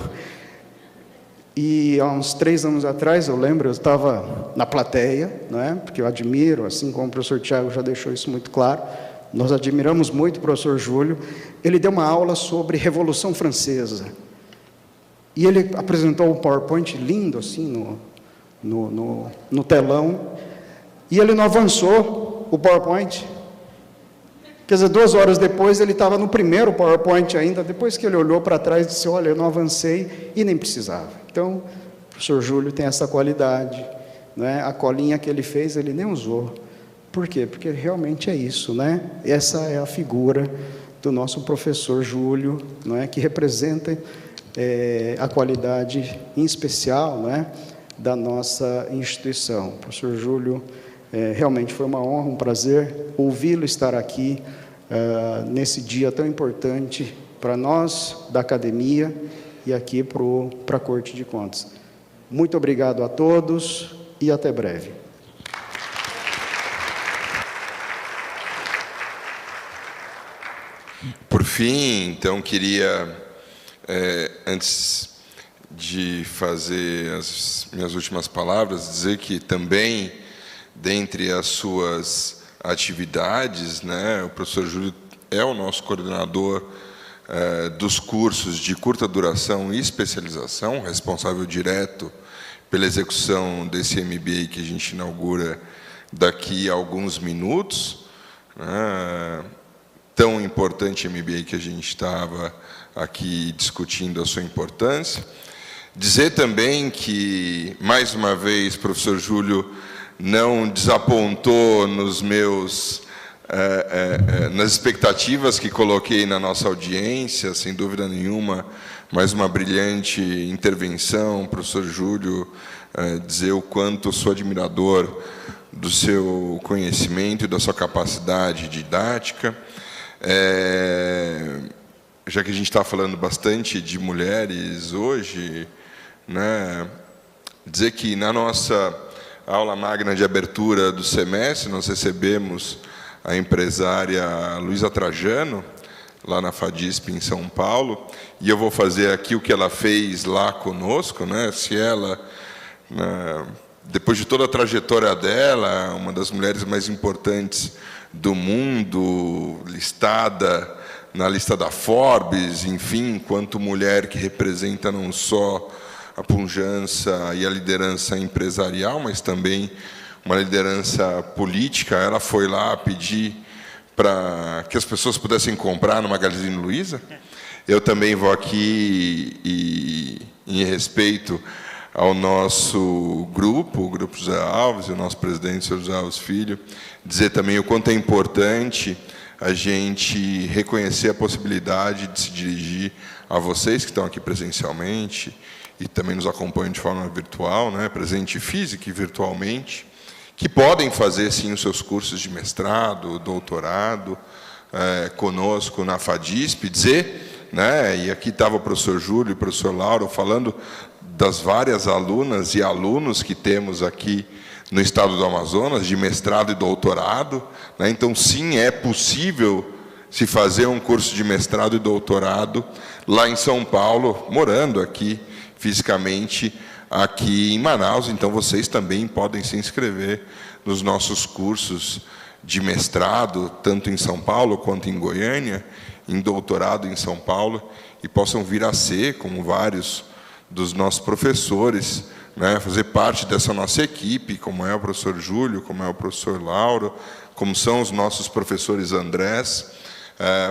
E há uns 3 anos atrás, eu lembro, eu estava na plateia, não é? Porque eu admiro, assim como o professor Tiago já deixou isso muito claro, nós admiramos muito o professor Júlio. Ele deu uma aula sobre Revolução Francesa. E ele apresentou um PowerPoint lindo, assim, no telão, e ele não avançou o PowerPoint. Quer dizer, 2 horas depois, ele estava no primeiro PowerPoint ainda, depois que ele olhou para trás e disse, olha, eu não avancei, e nem precisava. Então, o professor Júlio tem essa qualidade, né? A colinha que ele fez, ele nem usou. Por quê? Porque realmente é isso, né? Essa é a figura do nosso professor Júlio, não é? Que representa a qualidade em especial, não é? Da nossa instituição. O professor Júlio, realmente foi uma honra, um prazer ouvi-lo estar aqui nesse dia tão importante para nós da academia e aqui para a Corte de Contas. Muito obrigado a todos e até breve. Por fim, então, queria, antes de fazer as minhas últimas palavras, dizer que também, dentre as suas atividades, né, o professor Júlio é o nosso coordenador dos cursos de curta duração e especialização, responsável direto pela execução desse MBA que a gente inaugura daqui a alguns minutos, né, tão importante MBA que a gente estava aqui discutindo a sua importância. Dizer também que, mais uma vez, o professor Júlio não desapontou nas expectativas que coloquei na nossa audiência, sem dúvida nenhuma, mais uma brilhante intervenção, professor Júlio, dizer o quanto sou admirador do seu conhecimento e da sua capacidade didática. Já que a gente está falando bastante de mulheres hoje, né, dizer que na nossa aula magna de abertura do semestre, nós recebemos a empresária Luísa Trajano, lá na FADISP, em São Paulo, e eu vou fazer aqui o que ela fez lá conosco, né? Se ela, depois de toda a trajetória dela, uma das mulheres mais importantes do mundo, listada na lista da Forbes, enfim, enquanto mulher que representa não só a pujança e a liderança empresarial, mas também uma liderança política, ela foi lá pedir para que as pessoas pudessem comprar no Magazine Luiza. Eu também vou aqui, e em respeito ao nosso grupo, o Grupo José Alves, e o nosso presidente, o senhor José Alves Filho, dizer também o quanto é importante a gente reconhecer a possibilidade de se dirigir a vocês que estão aqui presencialmente e também nos acompanham de forma virtual, né, presente física e virtualmente, que podem fazer, sim, os seus cursos de mestrado, doutorado, conosco na FADISP, dizer, né, e aqui estava o professor Júlio e o professor Lauro falando das várias alunas e alunos que temos aqui no estado do Amazonas, de mestrado e doutorado, né? Então, sim, é possível se fazer um curso de mestrado e doutorado lá em São Paulo, morando aqui fisicamente, aqui em Manaus. Então, vocês também podem se inscrever nos nossos cursos de mestrado, tanto em São Paulo quanto em Goiânia, em doutorado em São Paulo, e possam vir a ser, como vários dos nossos professores, né, fazer parte dessa nossa equipe, como é o professor Júlio, como é o professor Lauro, como são os nossos professores Andrés,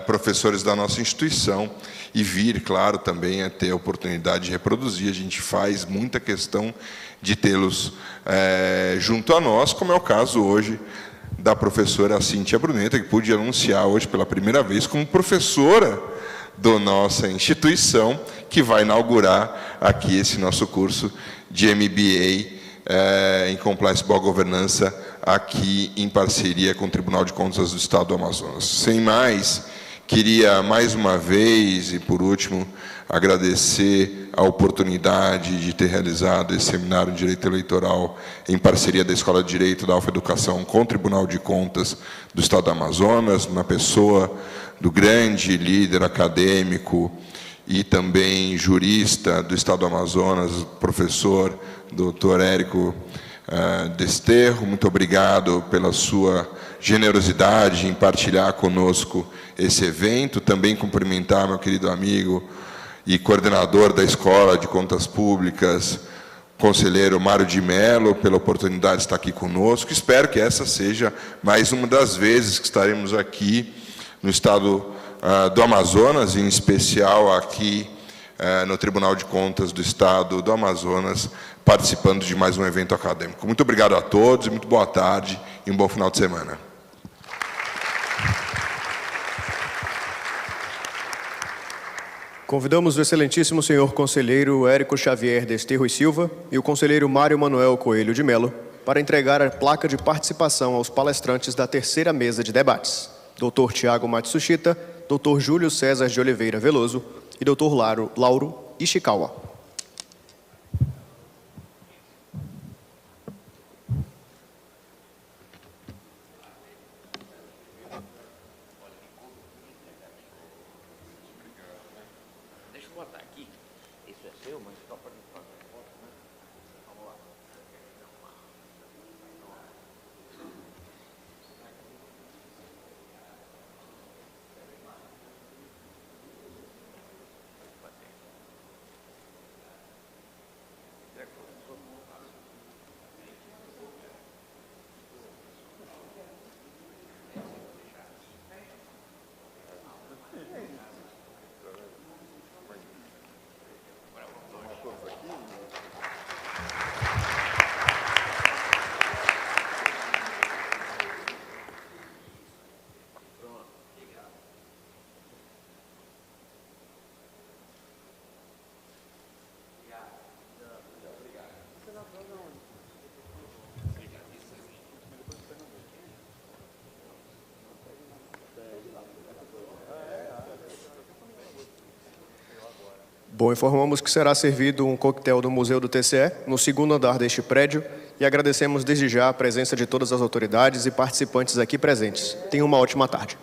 professores da nossa instituição, e vir, claro, também a ter a oportunidade de reproduzir. A gente faz muita questão de tê-los junto a nós, como é o caso hoje da professora Cíntia Bruneta, que pude anunciar hoje pela primeira vez como professora da nossa instituição, que vai inaugurar aqui esse nosso curso de MBA em Compliance e Boa Governança, aqui em parceria com o Tribunal de Contas do Estado do Amazonas. Sem mais, queria mais uma vez e por último agradecer a oportunidade de ter realizado esse seminário de Direito Eleitoral em parceria da Escola de Direito da Alfa Educação com o Tribunal de Contas do Estado do Amazonas, na pessoa do grande líder acadêmico e também jurista do Estado do Amazonas, professor Dr. Érico Desterro. Muito obrigado pela sua generosidade em partilhar conosco esse evento. Também cumprimentar meu querido amigo e coordenador da Escola de Contas Públicas, conselheiro Mário de Mello, pela oportunidade de estar aqui conosco. Espero que essa seja mais uma das vezes que estaremos aqui no estado do Amazonas, em especial aqui no Tribunal de Contas do Estado do Amazonas, participando de mais um evento acadêmico. Muito obrigado a todos, muito boa tarde e um bom final de semana. Convidamos o excelentíssimo senhor conselheiro Érico Xavier Desterro e Silva e o conselheiro Mário Manuel Coelho de Mello para entregar a placa de participação aos palestrantes da terceira mesa de debates. Dr. Tiago Matsushita, Dr. Júlio César de Oliveira Veloso e Dr. Lauro Ishikawa. Bom, informamos que será servido um coquetel do Museu do TCE, no segundo andar deste prédio, e agradecemos desde já a presença de todas as autoridades e participantes aqui presentes. Tenham uma ótima tarde.